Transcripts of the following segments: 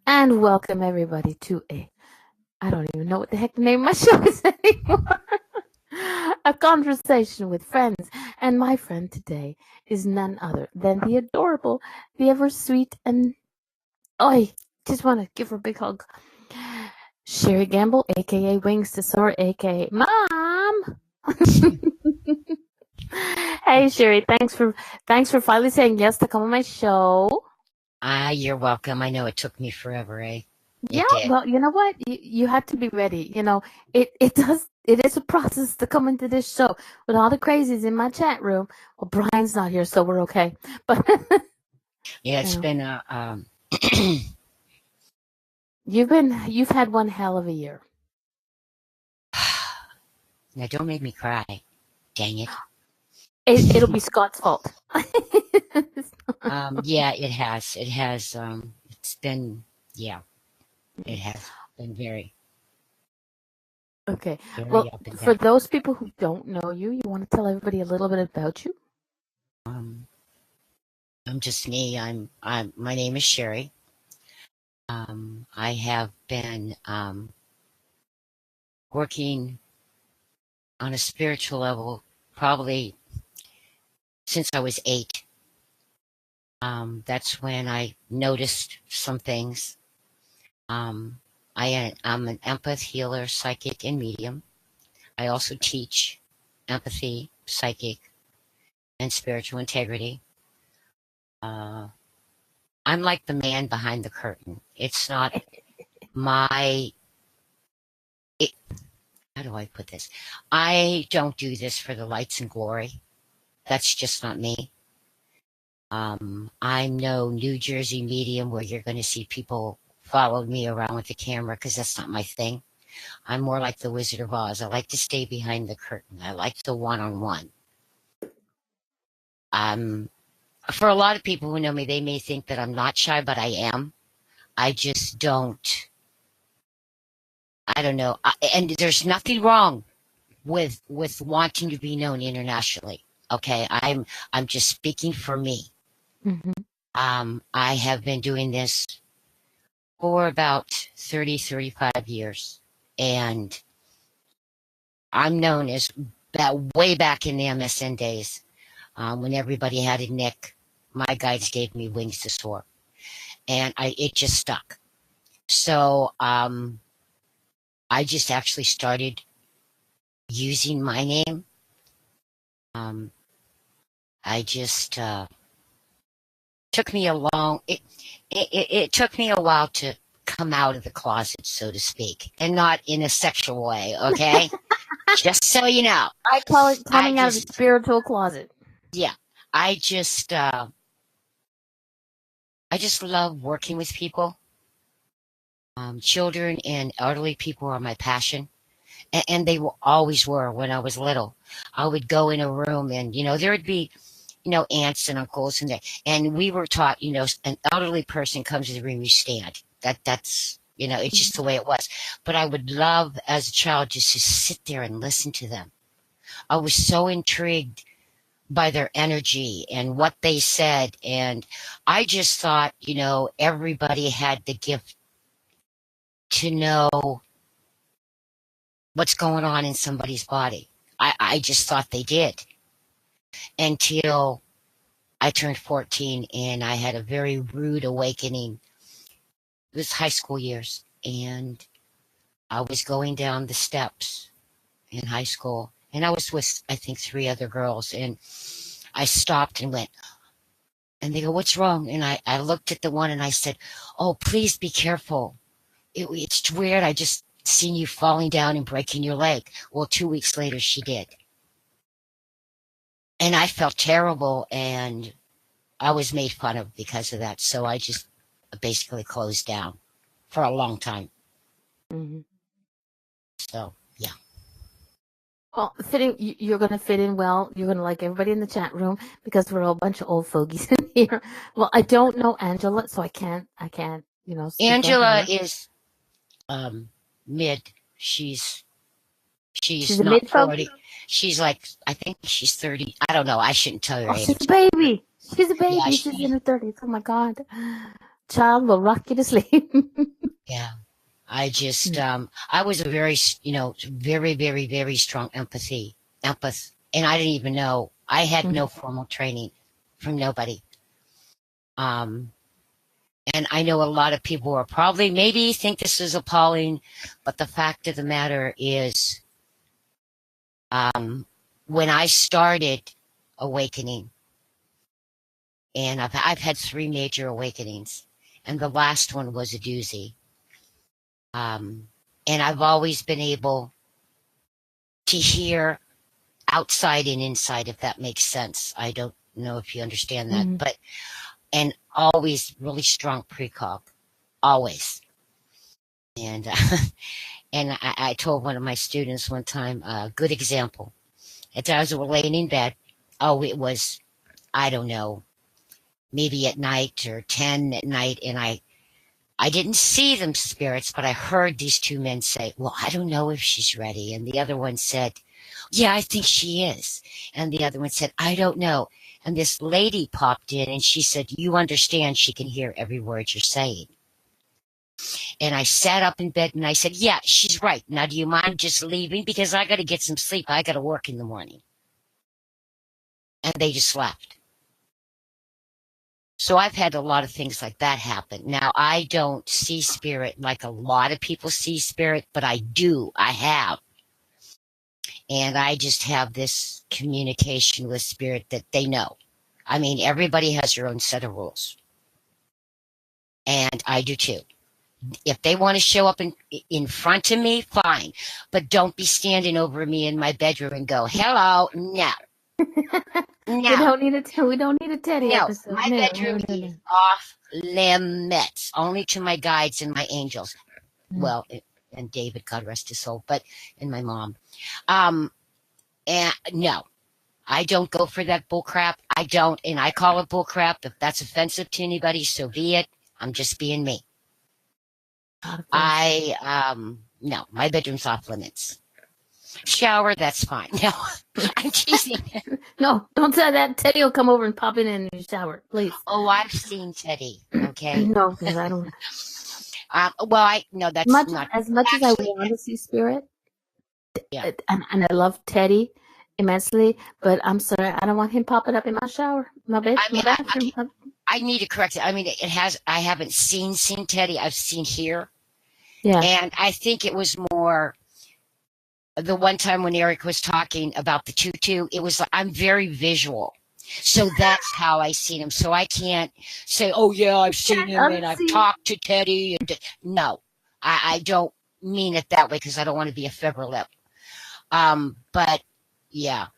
And welcome everybody to I don't even know what the heck the name of my show is anymore. A conversation with friends. And my friend today is none other than the adorable, the ever sweet, and I just want to give her a big hug. Sherri Gamble, aka Wingstosoar, aka Mom. Hey Sherri, thanks for finally saying yes to come on my show. You're welcome. I know it took me forever, eh? Yeah, It did. well, you know what? You had to be ready. It is a process to come into this show with all the crazies in my chat room. Well, Brian's not here, so we're okay. But Yeah, you it's know, been you've had one hell of a year. now don't make me cry. Dang it. It'll be Scott's fault. Yeah, it has. It has. It's been. Yeah, it has been very, Okay. very Well, up and for down. those people who don't know you, you want to tell everybody a little bit about you? Um, I'm just me. My name is Sherri. I have been working on a spiritual level probably since I was 8. That's when I noticed some things. Um, I'm an empath, healer, psychic, and medium. I also teach empathy, psychic, and spiritual integrity. Uh, I'm like the man behind the curtain. It's not my. It, how do I put this? I don't do this for the lights and glory. That's just not me. I'm no New Jersey medium where you're going to see people follow me around with the camera because that's not my thing. I'm more like the Wizard of Oz. I like to stay behind the curtain. I like the one-on-one. Um, for a lot of people who know me, they may think that I'm not shy, but I am. I just don't. I don't know. And there's nothing wrong with wanting to be known internationally. Okay, I'm just speaking for me. Mm-hmm. I have been doing this for about 35 years, and I'm known as that way back in the MSN days. When everybody had a nick, my guides gave me wings to soar, and it just stuck. So I just actually started using my name. Um, I just took me a long. It took me a while to come out of the closet, so to speak, and not in a sexual way. Okay, just so you know, I call it I coming out of the just spiritual closet. yeah, I just I just love working with people. Children and elderly people are my passion. And they always were when I was little. I would go in a room and, there would be, aunts and uncles and we were taught, an elderly person comes to the room, you stand. That's, it's just the way it was. But I would love as a child just to sit there and listen to them. I was so intrigued by their energy and what they said. And I just thought, everybody had the gift to know what's going on in somebody's body. I just thought they did until I turned 14 and I had a very rude awakening. It was high school years and I was going down the steps in high school and I was with, I think, 3 other girls and I stopped and went, and they go, what's wrong? And I looked at the one and I said, oh, please be careful. It's weird. I just seen you falling down and breaking your leg. Well, 2 weeks later, she did. And I felt terrible and I was made fun of because of that. So I just basically closed down for a long time. Mm-hmm. So, yeah. Well, you're going to fit in well. You're going to like everybody in the chat room because we're all a bunch of old fogies in here. Well, I don't know Angela, so I can't, speak on Angela her. is mid. She's She's a not mid 40. fogey. She's like, I think she's 30. I don't know. I shouldn't tell your Oh, she's a age. baby. She's a Yeah, baby. She's in her 30s. Oh my God. child will rock you to sleep. Yeah. I just, I was a very, very, very, very strong empath. And I didn't even know, I had no formal training from nobody. And I know a lot of people are probably maybe think this is appalling, but the fact of the matter is, when I started awakening, and I've had 3 major awakenings, and the last one was a doozy. And I've always been able to hear outside and inside, if that makes sense. I don't know if you understand that, but and always really strong precog, always. And and I told one of my students one time a good example. As I was laying in bed, oh, it was, I don't know, maybe at night or 10 at night, and I didn't see them spirits, but I heard these 2 men say, well, I don't know if she's ready. And the other one said, yeah, I think she is. And the other one said, I don't know. And this lady popped in and she said, you understand she can hear every word you're saying. And I sat up in bed and I said, yeah, she's right. Now, do you mind just leaving? Because I got to get some sleep. I got to work in the morning. And they just left. So I've had a lot of things like that happen. Now, I don't see spirit like a lot of people see spirit, but I do. I have. And I just have this communication with spirit that they know. I mean, everybody has their own set of rules. And I do too. If they want to show up in front of me, fine. But don't be standing over me in my bedroom and go, hello. No. No. We don't need a Teddy episode. My bedroom is off limits. Only to my guides and my angels. Well, and David, God rest his soul, and my mom. And no, I don't go for that bull crap. I don't, and I call it bull crap. If that's offensive to anybody, so be it. I'm just being me. No, my bedroom's off limits. Shower, that's fine. No, I'm teasing. No, don't say that. Teddy will come over and pop in your shower, please. Oh, I've seen Teddy. Okay. No, because I don't. That's not as much as I want to see spirit. Yeah. And I love Teddy immensely, but I'm sorry, I don't want him popping up in my shower, my bathroom. I need to correct it. I mean, I haven't seen Teddy. I've seen here. Yeah. And I think it was more the one time when Eric was talking about the tutu, it was like, I'm very visual. So that's how I seen him. So I can't say, oh yeah, I've seen him and I've talked to Teddy. No, I don't mean it that way because I don't want to be a fibber lip. But yeah,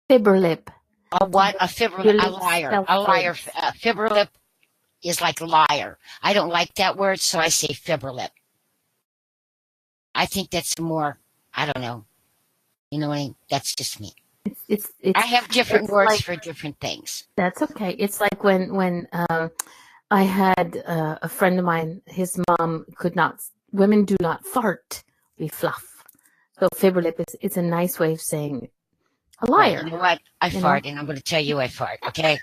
Fibber lip. A fibber lip, a liar. A liar. Fibber lip is like liar. I don't like that word, so I say fibber lip. I think that's more, I don't know. You know what I mean? That's just me. I have different words for different things. That's okay. It's like when I had a friend of mine, his mom women do not fart, we fluff. So fibber lip is a nice way of saying a liar. Well, you know what? I fart, and I'm going to tell you I fart, okay?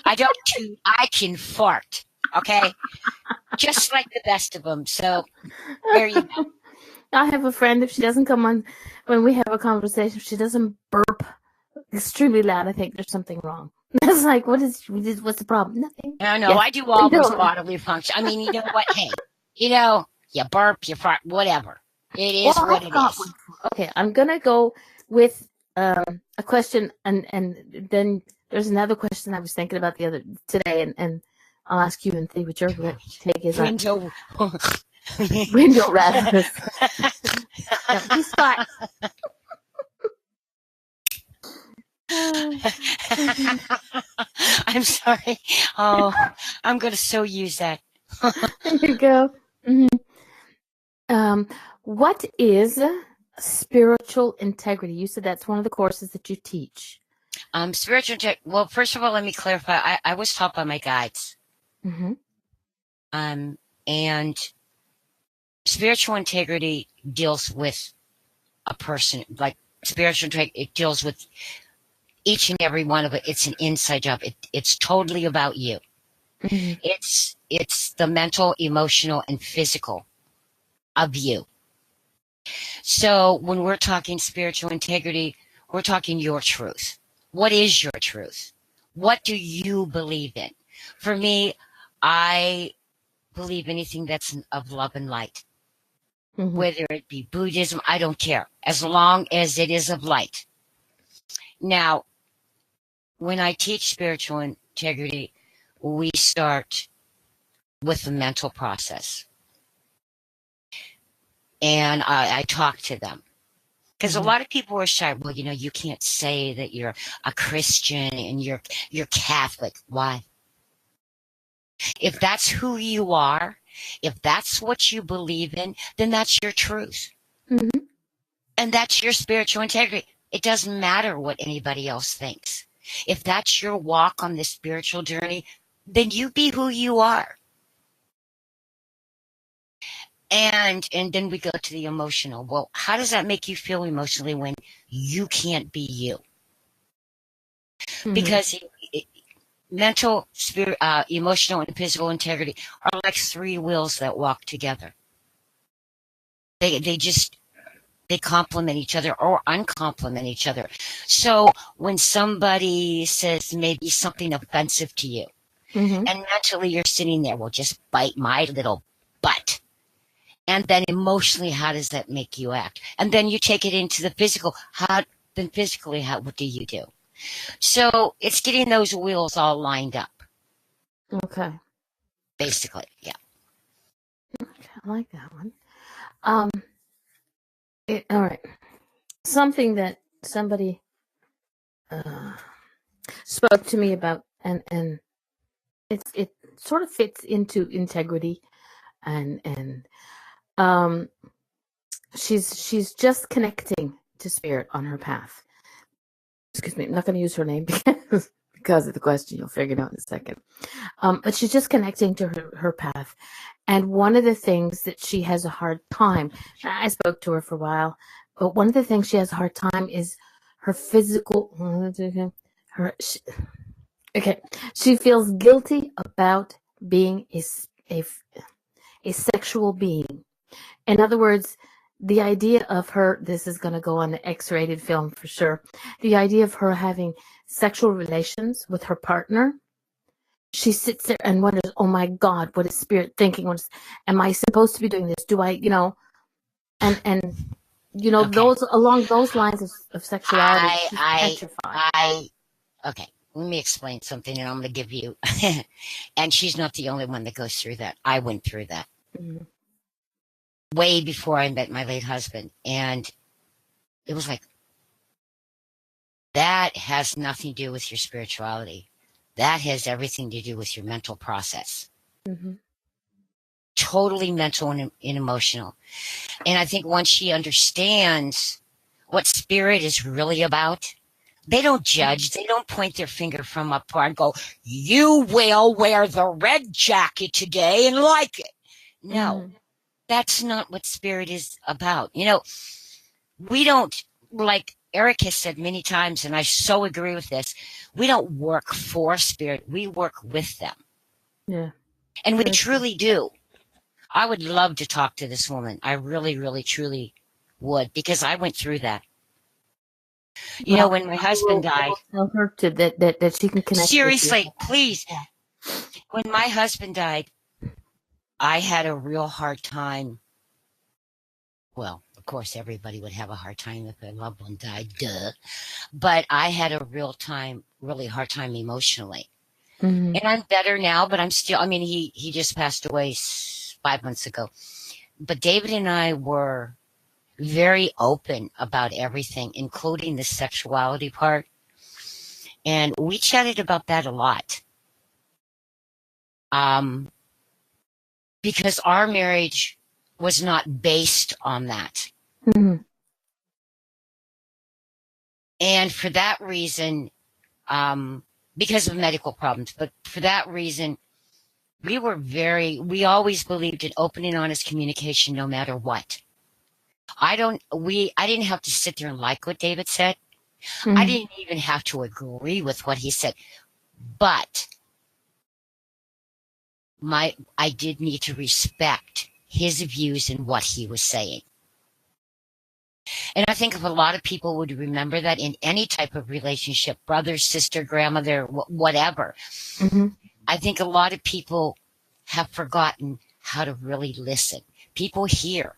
I don't chew. I can fart, okay? Just like the best of them. So there you go. I have a friend, if she doesn't come on when we have a conversation, if she doesn't burp extremely loud, I think there's something wrong. That's like, what's the problem? Nothing. No, yes. I do all those bodily functions. I mean, you know what? Hey, you burp, you fart, whatever. It is what it is. Okay, I'm going to go with a question, and then there's another question I was thinking about today, and I'll ask you and see what your take is on window rattles. He's fine. I'm sorry. Oh, I'm going to so use that. There you go. Mm-hmm. What is spiritual integrity? You said that's one of the courses that you teach. Spiritual integrity. Well, first of all, let me clarify. I was taught by my guides. Mm-hmm. And spiritual integrity deals with a person, like spiritual integrity, it deals with Each and every one of it, it's an inside job. It's totally about you. Mm-hmm. It's the mental, emotional, and physical of you. So when we're talking spiritual integrity, we're talking your truth. What is your truth? What do you believe in? For me, I believe anything that's of love and light. Mm-hmm. Whether it be Buddhism, I don't care, as long as it is of light. Now, when I teach spiritual integrity, we start with the mental process. And I talk to them. Because a Mm-hmm. lot of people are shy. Well, you can't say that you're a Christian and you're Catholic. Why? If that's who you are, if that's what you believe in, then that's your truth. Mm-hmm. And that's your spiritual integrity. It doesn't matter what anybody else thinks. If that's your walk on this spiritual journey, then you be who you are. And then we go to the emotional. Well, how does that make you feel emotionally when you can't be you? Mm-hmm. Because mental, spirit, emotional, and physical integrity are like three wheels that walk together. They complement each other or uncomplement each other. So when somebody says maybe something offensive to you, Mm-hmm. and mentally you're sitting there, well, just bite my little butt. And then emotionally, how does that make you act? And then you take it into the physical. Then physically, what do you do? So it's getting those wheels all lined up, Okay. basically. Yeah. Okay, I like that one. Um, all right. Something that somebody uh, spoke to me about, and it sort of fits into integrity, and um, she's just connecting to spirit on her path. Excuse me, I'm not going to use her name because of the question. You'll figure it out in a second. But she's just connecting to her path. And one of the things that she has a hard time, I spoke to her for a while, but one of the things she has a hard time is her physical, okay, she feels guilty about being a sexual being. In other words, the idea of her, this is going to go on the X-rated film for sure, the idea of her having sexual relations with her partner, she sits there and wonders, oh my God, what is spirit thinking? Am I supposed to be doing this? Do I, and Okay. those along those lines of sexuality, she's petrified. Okay. Let me explain something, and I'm going to give you. And she's not the only one that goes through that. I went through that Mm-hmm. way before I met my late husband, and it was like that has nothing to do with your spirituality. That has everything to do with your mental process. Mm-hmm. Totally mental and emotional. And I think once she understands what spirit is really about, they don't judge. They don't point their finger from up far and go, you will wear the red jacket today and like it. No, Mm-hmm. that's not what spirit is about. We don't, like Eric has said many times, and I so agree with this, we don't work for spirit, we work with them. Yeah. And we Very true. truly do. I would love to talk to this woman. I really, really, truly would, because I went through that. Well, When my I husband will, died, tell her that she can connect with you. seriously, please, Yeah. when my husband died, I had a real hard time. Well, of course, everybody would have a hard time if their loved one died, duh. But I had a really hard time emotionally. Mm-hmm. And I'm better now, but I'm still, I mean, he just passed away 5 months ago. But David and I were very open about everything, including the sexuality part. And we chatted about that a lot. Um, because our marriage was not based on that. Mm-hmm. And for that reason, um, because of medical problems, but for that reason, we always believed in open and honest communication no matter what. I didn't have to sit there and like what David said. I Mhm. didn't even have to agree with what he said, but I did need to respect his views and what he was saying. And I think if a lot of people would remember that in any type of relationship, brother, sister, grandmother, whatever, Mhm. I think a lot of people have forgotten how to really listen. People hear,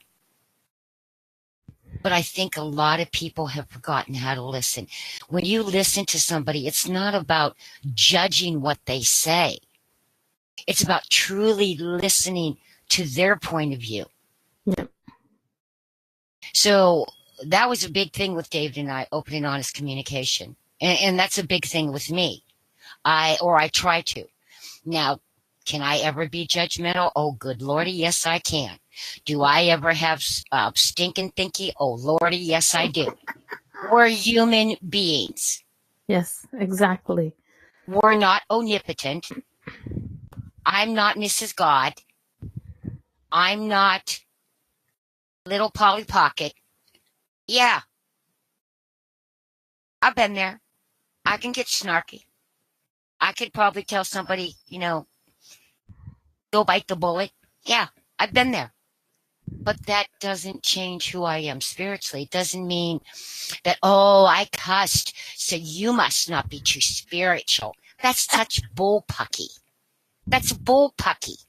but I think a lot of people have forgotten how to listen. When you listen to somebody, it's not about judging what they say. It's about truly listening to their point of view. Yeah. So that was a big thing with David and I, open and honest communication. And that's a big thing with me. I try to. Now, can I ever be judgmental? Oh, good Lordy, yes, I can. Do I ever have stinking thinky? Oh, Lordy, yes, I do. We're human beings. Yes, exactly. We're not omnipotent. I'm not Mrs. God. I'm not little Polly Pocket. Yeah, I've been there. I can get snarky. I could probably tell somebody, go bite the bullet. Yeah, I've been there. But that doesn't change who I am spiritually. It doesn't mean that, oh, I cussed, so you must not be too spiritual. That's such bullpucky. That's bullpucky.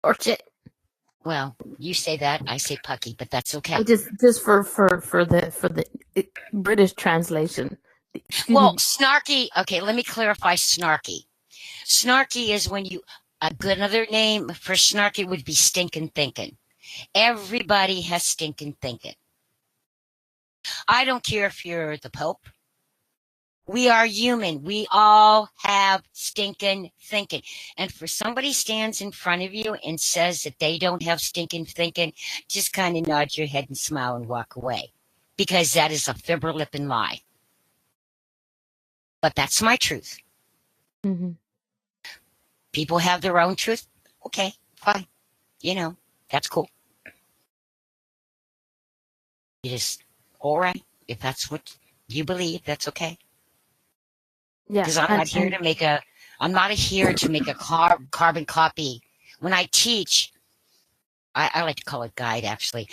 Or shit. Well, you say that, I say pucky, but that's okay. Just for the British translation. Excuse Well, me. snarky, okay, let me clarify snarky. Snarky is when a good another name for snarky would be stinking thinking. Everybody has stinking thinking. I don't care if you're the Pope. We are human. We all have stinking thinking. And for somebody stands in front of you and says that they don't have stinking thinking, just kind of nod your head and smile and walk away. Because that is a fibber lip and lie. But that's my truth. Mm-hmm. People have their own truth. Okay, fine. That's cool. You just, all right. If that's what you believe, that's okay. Yeah, Because I'm not here to make a carbon copy. When I teach, I like to call it guide actually,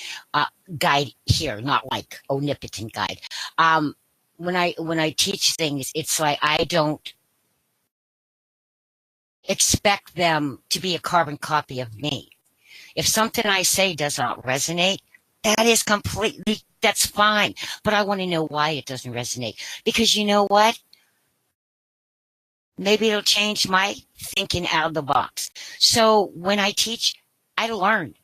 guide here, not like omnipotent guide. When I teach things, it's like I don't expect them to be a carbon copy of me. If something I say does not resonate, that's fine. But I want to know why it doesn't resonate. Because you know what? Maybe it'll change my thinking out of the box. So when I teach, I learn.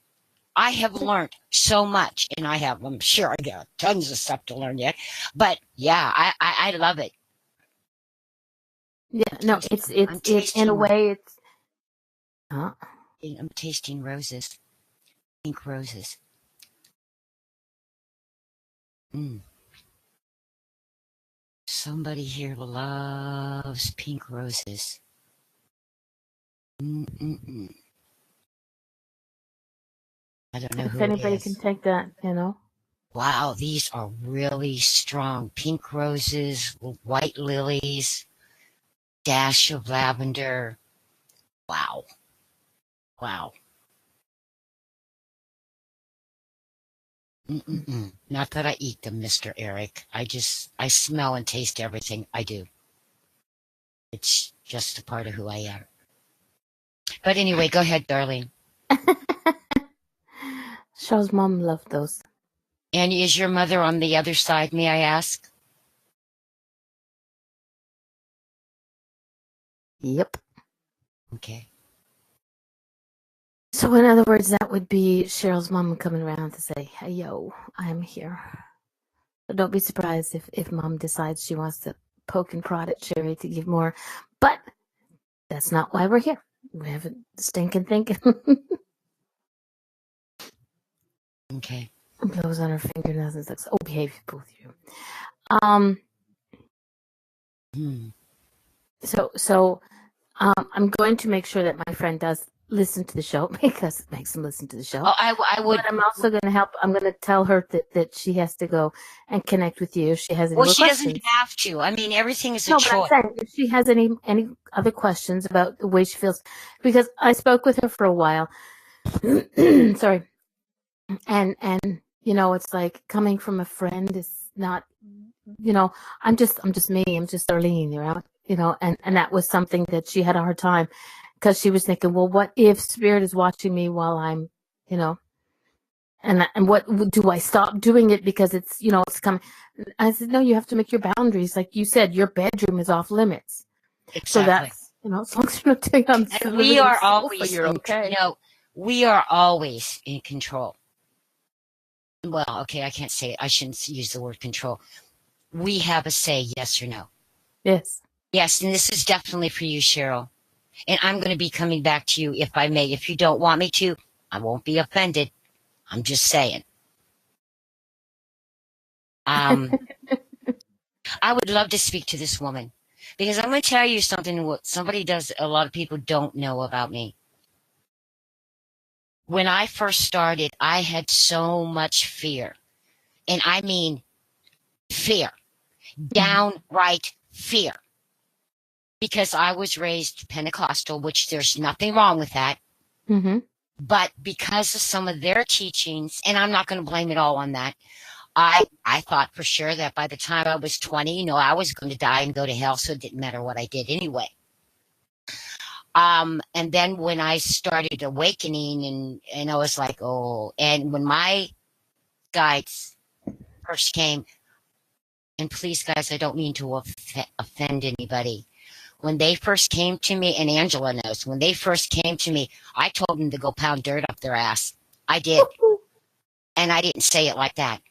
I have learned so much, and I'm sure I got tons of stuff to learn yet. But yeah, I love it. yeah. No, it's I'm it in a tasting, way. It's huh? I'm tasting roses, pink roses. Mm. Somebody here loves pink roses. Mm-mm-mm. I don't know If who it anybody can is. take that, Wow, these are really strong. Pink roses, white lilies, dash of lavender. Wow. Wow. Mm-mm-mm. Not that I eat them, Mr. Eric. I smell and taste everything. I do. It's just a part of who I am. But anyway, go ahead, darling. Shaw's mom loved those. And is your mother on the other side, may I ask? Yep. Okay. So in other words, that would be Cheryl's mom coming around to say, "Hey, yo, I'm here." So don't be surprised if mom decides she wants to poke and prod at Sherri to give more. But that's not why we're here. We have a stinking thinking. Okay. Blows on her fingernails and says, "Oh, behave, both of you." Um. Hmm. So I'm going to make sure that my friend does listen to the show because it makes them listen to the show. Oh, I would. But I'm also going to help. I'm going to tell her that she has to go and connect with you if she has any Well, more she doesn't questions. have to. I mean, everything is a No, but I'm choice. saying if she has any other questions about the way she feels, because I spoke with her for a while. Sorry, and it's like coming from a friend is not. I'm just me. I'm just Arlene, and that was something that she had a hard time because she was thinking, well, what if Spirit is watching me while I'm, you know, and what do I stop doing it because it's coming? I said, no, you have to make your boundaries. Like you said, your bedroom is off limits. So Exactly. that's, as long as you're not doing on the And living we room are sofa, always you're okay. we are always in control. Well, okay, I can't say it. I shouldn't use the word control. We have a say, yes or no. Yes. Yes, and this is definitely for you, Cheryl. And I'm going to be coming back to you if I may. If you don't want me to, I won't be offended. I'm just saying. Um, I would love to speak to this woman because I'm going to tell you something what somebody does a lot of people don't know about me. When I first started, I had so much fear. And I mean fear, downright fear. Because I was raised Pentecostal, which there's nothing wrong with that. Mm-hmm. But because of some of their teachings, and I'm not going to blame it all on that, I thought for sure that by the time I was 20, I was going to die and go to hell, so it didn't matter what I did anyway. And then when I started awakening and I was like, oh, and when my guides first came, and please guys, I don't mean to offend anybody. When they first came to me, and Angela knows, when they first came to me, I told them to go pound dirt up their ass. I did. And I didn't say it like that.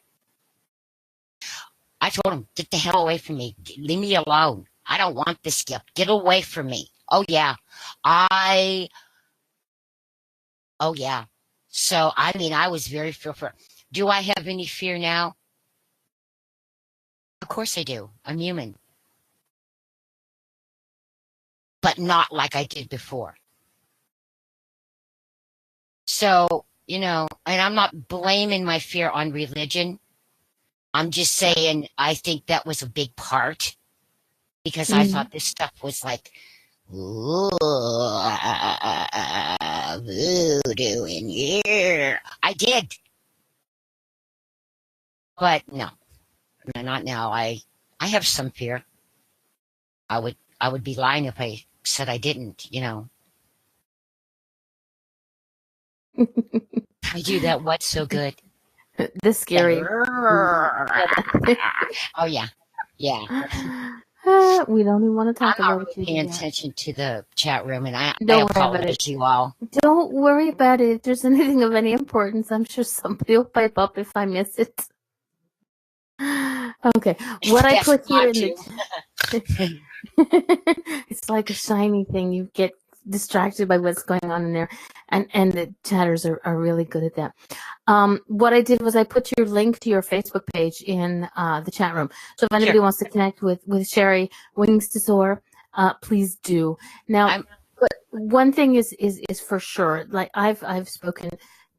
I told them, get the hell away from me. Leave me alone. I don't want this gift. Get away from me. Oh, yeah. I, oh, yeah. So, I mean, I was very fearful. Do I have any fear now? Of course I do. I'm human. But not like I did before. So, and I'm not blaming my fear on religion. I'm just saying I think that was a big part because I Mm-hmm. thought this stuff was like ooh, voodoo in here. I did, but no, not now. I have some fear. I would be lying if I said I didn't. I do that what so good. The scary. Oh yeah, yeah. We don't even want to I'm talk not about really what you do paying yet. attention to the chat room, and I Don't worry about it. apologize, you all. Don't worry about it. If there's anything of any importance, I'm sure somebody will pipe up if I miss it. Okay, what I Best put here not in the to. it's like a shiny thing. You get distracted by what's going on in there, and the chatters are really good at that. What I did was I put your link to your Facebook page in the chat room. So if anybody Sure. wants to connect with Sherri Wingstosoar, please do. Now, I'm but one thing is for sure. Like I've spoken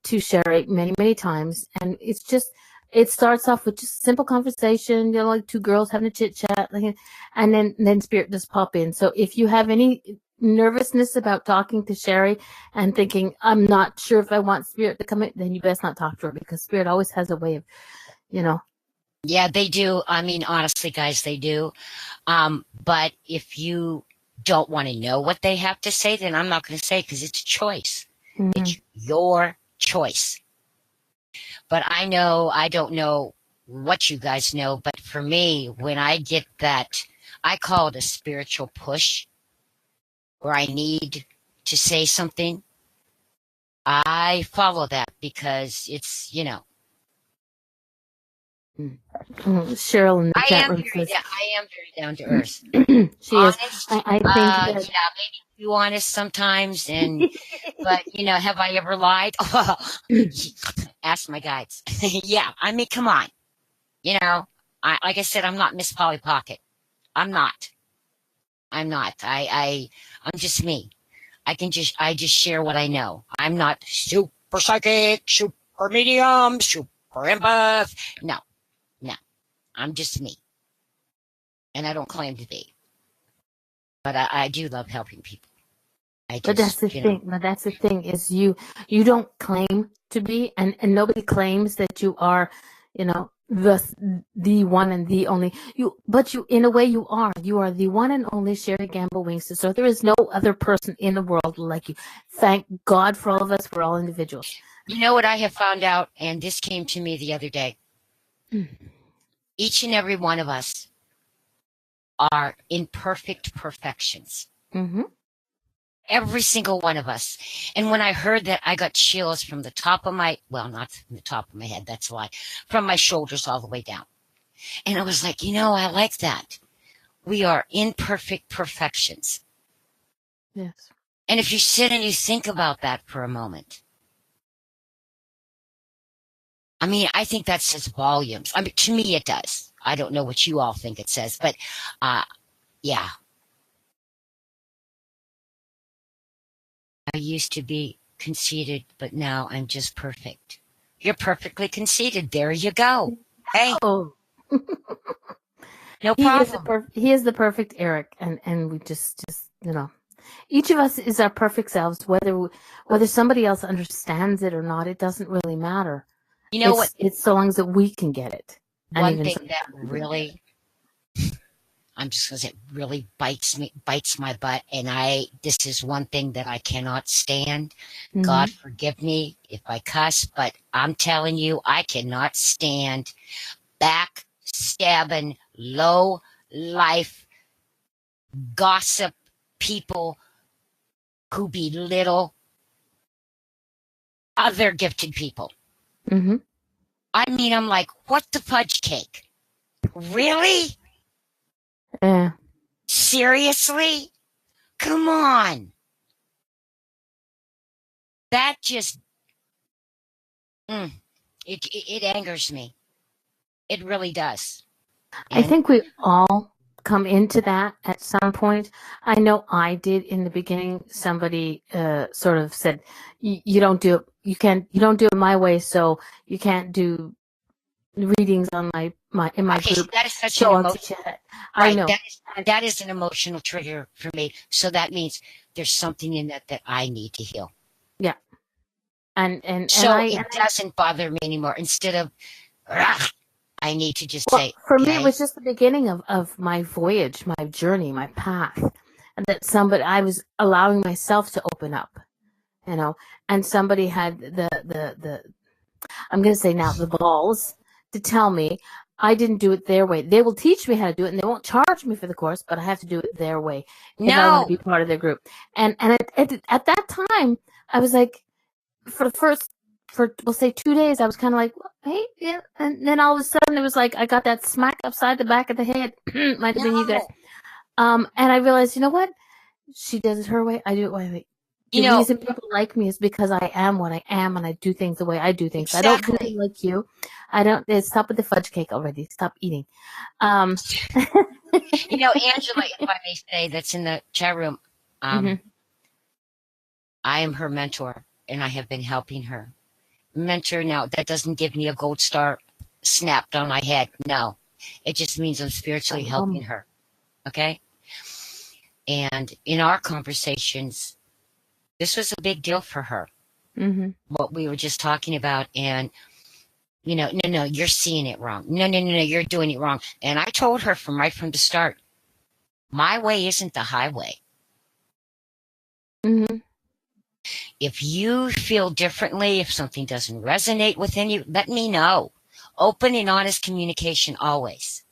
to Sherri many times, and it starts off with just simple conversation, like two girls having a chit chat, like, and then Spirit just pop in. So if you have any nervousness about talking to Sherri and thinking, I'm not sure if I want Spirit to come in, then you best not talk to her because Spirit always has a way of, Yeah, they do. I mean, honestly, guys, they do. But if you don't want to know what they have to say, then I'm not going to say because it's a choice. mhm. It's your choice. But I don't know what you guys know, but for me, when I get that, I call it a spiritual push where I need to say something. I follow that because Cheryl in the chat room says I am very down to earth. she is. Honest, I think that yeah, maybe too honest sometimes, but have I ever lied? Ask my guides. Yeah, I mean, come on, like I said, I'm not Miss Polly Pocket. I'm not. I'm not. I'm just me. I just share what I know. I'm not super psychic, super medium, super empath. No, no. I'm just me. And I don't claim to be. But I do love helping people. I But that's just, the you know. thing. But that's the thing is you don't claim to be, and nobody claims that you are, the one and the only. But you, in a way, you are. You are the one and only Sherri Gamble Wingstsoar. So there is no other person in the world like you. Thank God for all of us. We're all individuals. You know what I have found out, and this came to me the other day. Mm. Each and every one of us are imperfect perfections. Mm-hmm. Every single one of us. And when I heard that, I got chills from the top of my, well, not from the top of my head, that's a lie, from my shoulders all the way down. And I was like, I like that. We are imperfect perfections. Yes. And if you sit and you think about that for a moment, I mean, I think that says volumes. I mean, to me, it does. I don't know what you all think it says, but yeah. I used to be conceited, but now I'm just perfect. You're perfectly conceited. There you go. Hey, Oh, no he is problem. he is the perfect Eric, and we just each of us is our perfect selves. Whether somebody else understands it or not, it doesn't really matter. You know what? It's so long as that we can get it, and One even thing so, that really, I'm just going to say, really bites my butt. And this is one thing that I cannot stand. God mm-hmm. forgive me if I cuss, but I'm telling you, I cannot stand backstabbing, low life gossip people who belittle other gifted people. Mm-hmm. I mean, I'm like, what the fudge cake? Really? Yeah. Seriously? Come on. That just, it angers me. It really does. I And think we all come into that at some point. I know I did in the beginning. Somebody sort of said, "You don't do it. You don't do it my way. So you can't do readings on my okay, so group. that is such an So I'll teach emotion. you that." I Right. know. That is an emotional trigger for me. So that means there's something in that I need to heal. Yeah. And So I it doesn't bother me anymore. Instead of, "Ugh," I need to just well, say, for me, it okay, was just the beginning of my voyage, my journey, my path, and that somebody I was allowing myself to open up, and somebody had the I'm going to say now the balls to tell me I didn't do it their way. They will teach me how to do it, and they won't charge me for the course, but I have to do it their way if I want to no. be part of their group. And at that time, I was like, for we'll say 2 days, I was kind of like, hey, yeah, and then all of a sudden it was like I got that smack upside the back of the head. Might have been you guys. No. And I realized, you know what? She does it her way. I do it my way. You The know, reason people like me is because I am what I am and I do things the way I do things. I don't do them exactly. like you. I don't. Stop with the fudge cake already. Stop eating. Angela, if I may say, that's in the chat room, Mhm. I am her mentor and I have been helping her. Mentor, now, that doesn't give me a gold star snapped on my head. No, it just means I'm spiritually helping her. Okay. And in our conversations, this was a big deal for her, Mhm. what we were just talking about. And, no, you're seeing it wrong. No, you're doing it wrong. And I told her right from the start, my way isn't the highway. Mhm. If you feel differently, if something doesn't resonate within you, let me know. Open and honest communication always.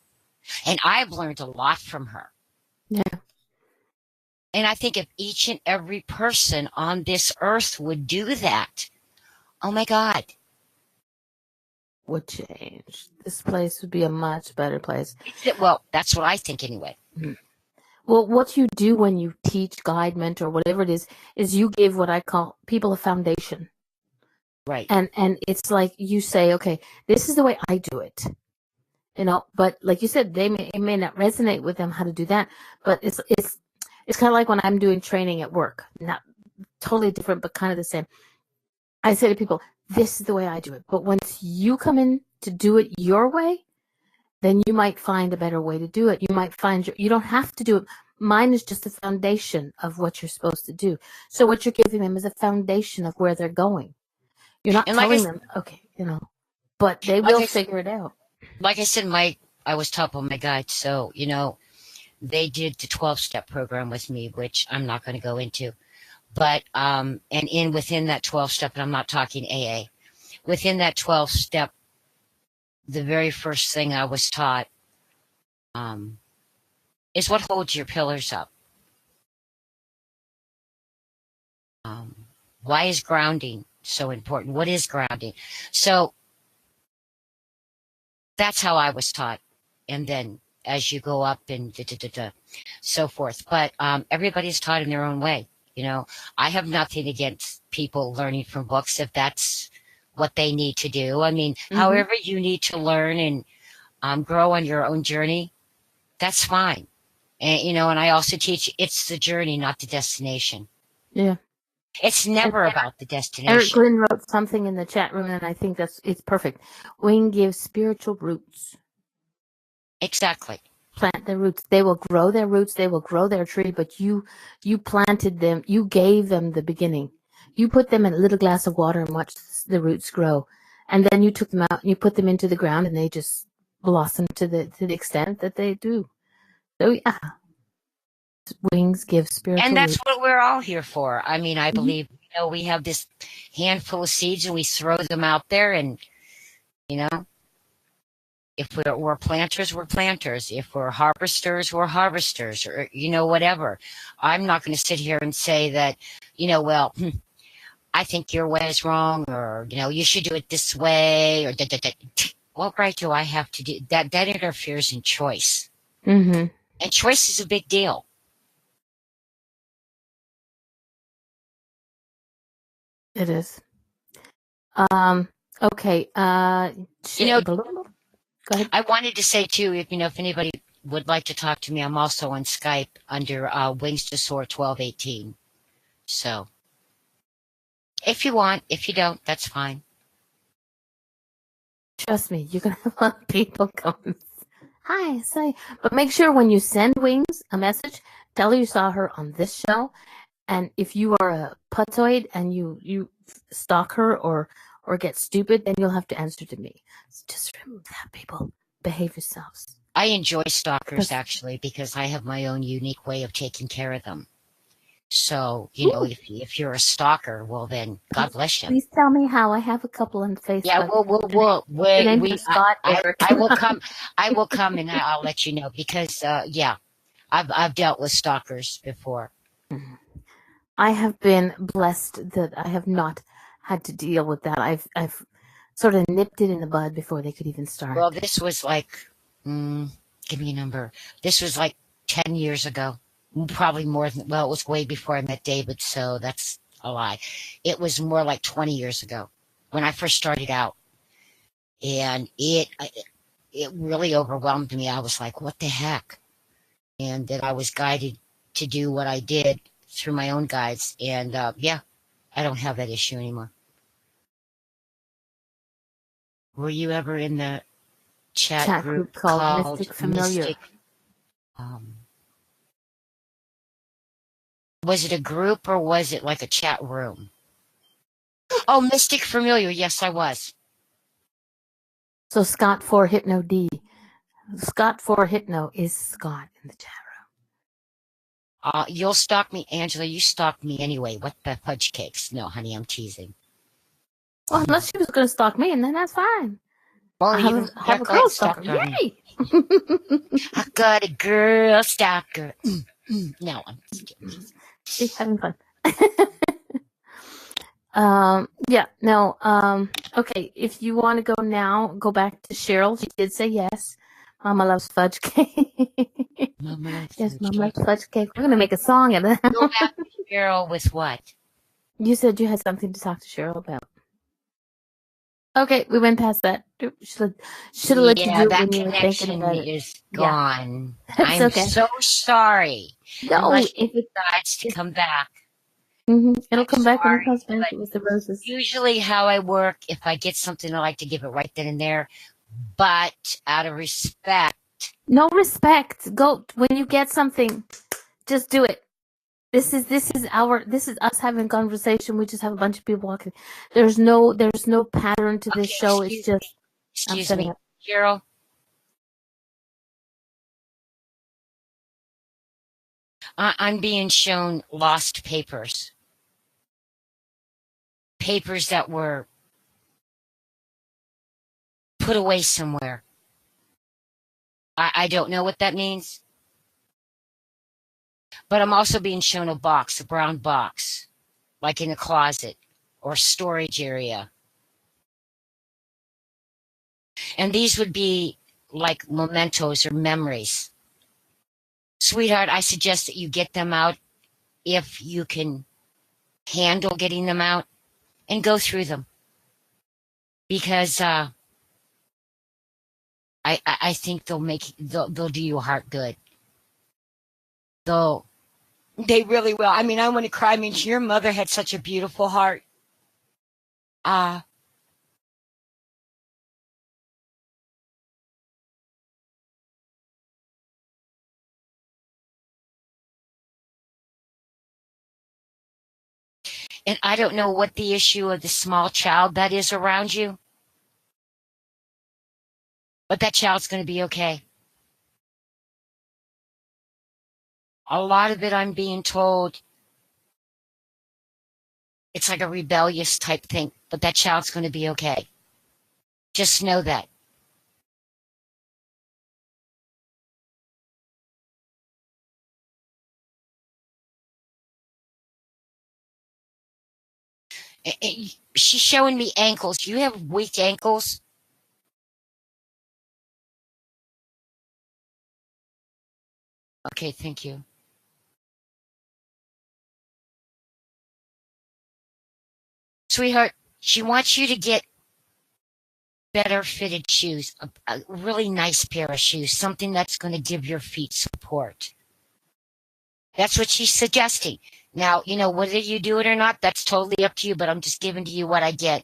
And I've learned a lot from her. Yeah. And I think if each and every person on this earth would do that, oh my God. Would change. This place would be a much better place. Well, that's what I think anyway. Mhm. Well, what you do when you teach, guide, mentor, whatever it is you give what I call people a foundation. Right. And it's like you say, okay, this is the way I do it. But like you said, it may not resonate with them how to do that, but it's kind of like when I'm doing training at work. Not totally different, but kind of the same. I say to people, this is the way I do it. But once you come in to do it your way, then you might find a better way to do it. You might find you don't have to do it. Mine is just the foundation of what you're supposed to do. So what you're giving them is a foundation of where they're going. You're not And telling them, okay, but they will figure it out. Like I said, I was top on my guide, so they did the 12-step program with me, which I'm not going to go into. But and within that 12-step, and I'm not talking AA, within that 12-step, the very first thing I was taught is what holds your pillars up. Why is grounding so important? What is grounding? So that's how I was taught. And then as you go up and so forth. But everybody's taught in their own way. I have nothing against people learning from books if that's what they need to do. I mean, however you need to learn and grow on your own journey, that's fine. And, and I also teach it's the journey, not the destination. Yeah. It's never about the destination. Eric Glynn wrote something in the chat room, and I think it's perfect. Wing gives spiritual roots. Exactly. Plant their roots. They will grow their roots. They will grow their tree, but you planted them. You gave them the beginning. You put them in a little glass of water and watched the roots grow. And then you took them out and you put them into the ground, and they just blossom to the extent that they do. So, yeah. Wings give spiritual and that's roots. what we're all here for. I mean, I believe we have this handful of seeds and we throw them out there, and if we're planters, we're planters. If we're harvesters, we're harvesters, or whatever. I'm not going to sit here and say that well, I think your way is wrong, or you should do it this way, or what right do I have to do that? That interferes in choice. And choice is a big deal. It is. Okay. Go ahead. I wanted to say too, if anybody would like to talk to me, I'm also on Skype under Wingstosoar 1218. So if you want, if you don't, that's fine. Trust me, you're gonna have a lot of people come. Hi, say, but make sure when you send Wings a message, tell her you saw her on this show. And if you are a putzoid and you stalk her or get stupid, then you'll have to answer to me. So just remember that, people. Behave yourselves. I enjoy stalkers actually because I have my own unique way of taking care of them. So, if you're a stalker, well then, God bless you. Please tell me how. I have a couple on Facebook. Yeah, I will come and I'll let you know because, I've dealt with stalkers before. I have been blessed that I have not had to deal with that. I've sort of nipped it in the bud before they could even start. Well, this was like, give me a number. This was like 10 years ago. Probably more than, well, it was way before I met David, so that's a lie. It was more like 20 years ago when I first started out. And it really overwhelmed me. I was like, what the heck? And then I was guided to do what I did through my own guides. And I don't have that issue anymore. Were you ever in the chat group called Mystic Familiar? Was it a group or was it like a chat room? Oh, Mystic Familiar. Yes, I was. So Scott for Hypno D. Scott for Hypno is Scott in the chat room. You'll stalk me, Angela. You stalked me anyway. What the fudge cakes? No, honey, I'm teasing. Well, unless she was going to stalk me, and then that's fine. Well, I have a girl stalker. Yay! I got a girl stalker. No, I'm just kidding. She's having fun. Okay, if you want to go now, go back to Cheryl. She did say yes. Mama loves fudge cake. Mama loves fudge cake. We're going to make a song of that. Go back to Cheryl with what? You said you had something to talk to Cheryl about. Okay, we went past that. Should have let you do it when you were thinking about it. Is gone. Yeah. I'm okay. So sorry. No, unless she decides to come back. It'll I'm come back when it sorry, comes back but with the roses. usually how I work, if I get something, I like to give it right then and there. But out of respect, No respect. Go when you get something, just do it. This is us having conversation. We just have a bunch of people walking. There's no pattern to this okay, show. It's just I'm excuse setting me, up. Cheryl, I'm being shown lost papers, papers that were put away somewhere. I don't know what that means, but I'm also being shown a box, a brown box, like in a closet or storage area. And these would be like mementos or memories. Sweetheart, I suggest that you get them out if you can handle getting them out and go through them because I think they'll do your heart good. They'll they really will. I mean, I want to cry. I mean, your mother had such a beautiful heart. Uh and I don't know what the issue of the small child that is around you, but that child's going to be okay. A lot of it, I'm being told, it's like a rebellious type thing, but that child's going to be okay. Just know that. She's showing me ankles. You have weak ankles? Okay, thank you. Sweetheart, she wants you to get better fitted shoes, a really nice pair of shoes, something that's going to give your feet support. That's what she's suggesting. Now, whether you do it or not, that's totally up to you, but I'm just giving to you what I get.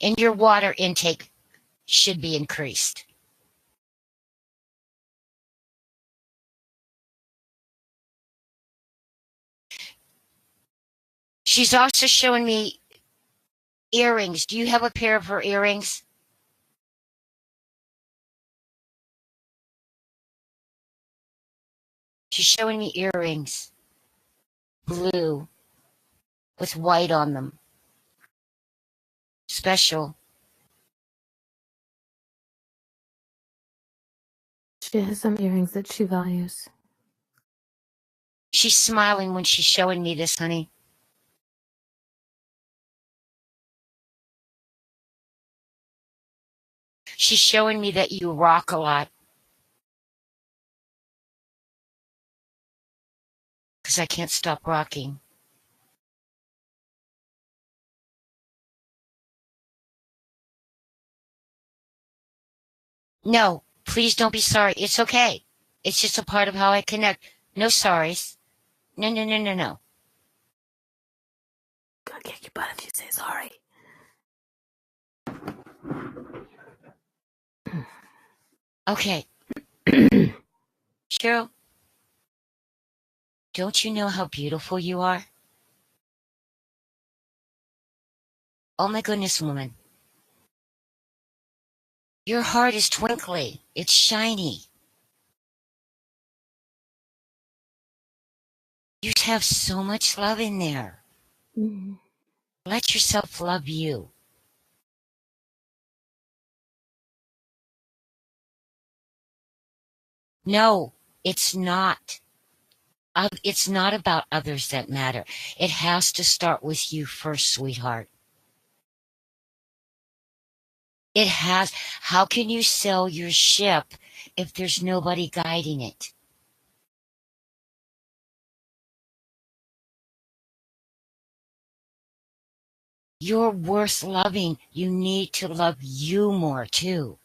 And your water intake should be increased. She's also showing me earrings. Do you have a pair of her earrings? She's showing me earrings, blue, with white on them. Special. She has some earrings that she values. She's smiling when she's showing me this, honey. She's showing me that you rock a lot. Because I can't stop rocking. No, please don't be sorry. It's okay. It's just a part of how I connect. No sorries. No, no, no, no, no. Gonna kick your butt if you say sorry. Okay. Cheryl, don't you know how beautiful you are? Oh my goodness, woman. Your heart is twinkly. It's shiny. You have so much love in there. Mm-hmm. Let yourself love you. No, it's not. It's not about others that matter. It has to start with you first, sweetheart. It has. How can you sail your ship if there's nobody guiding it? You're worth loving. You need to love you more too.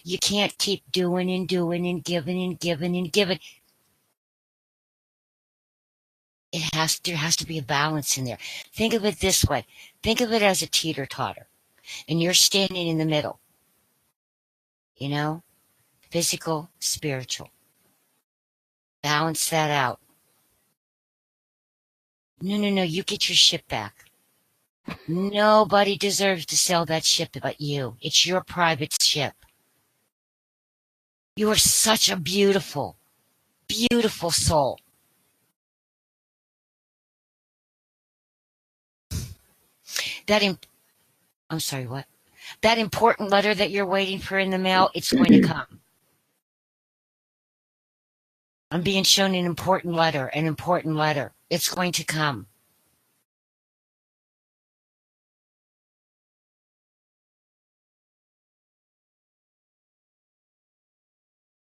You can't keep doing and doing and giving and giving and giving. There has to be a balance in there. Think of it this way. Think of it as a teeter-totter, and you're standing in the middle, you know, physical, spiritual. Balance that out. No, you get your ship back. Nobody deserves to sail that ship but you. It's your private ship. You are such a beautiful, beautiful soul. I'm sorry, what? That important letter that you're waiting for in the mail, it's going to come. I'm being shown an important letter, an important letter. It's going to come.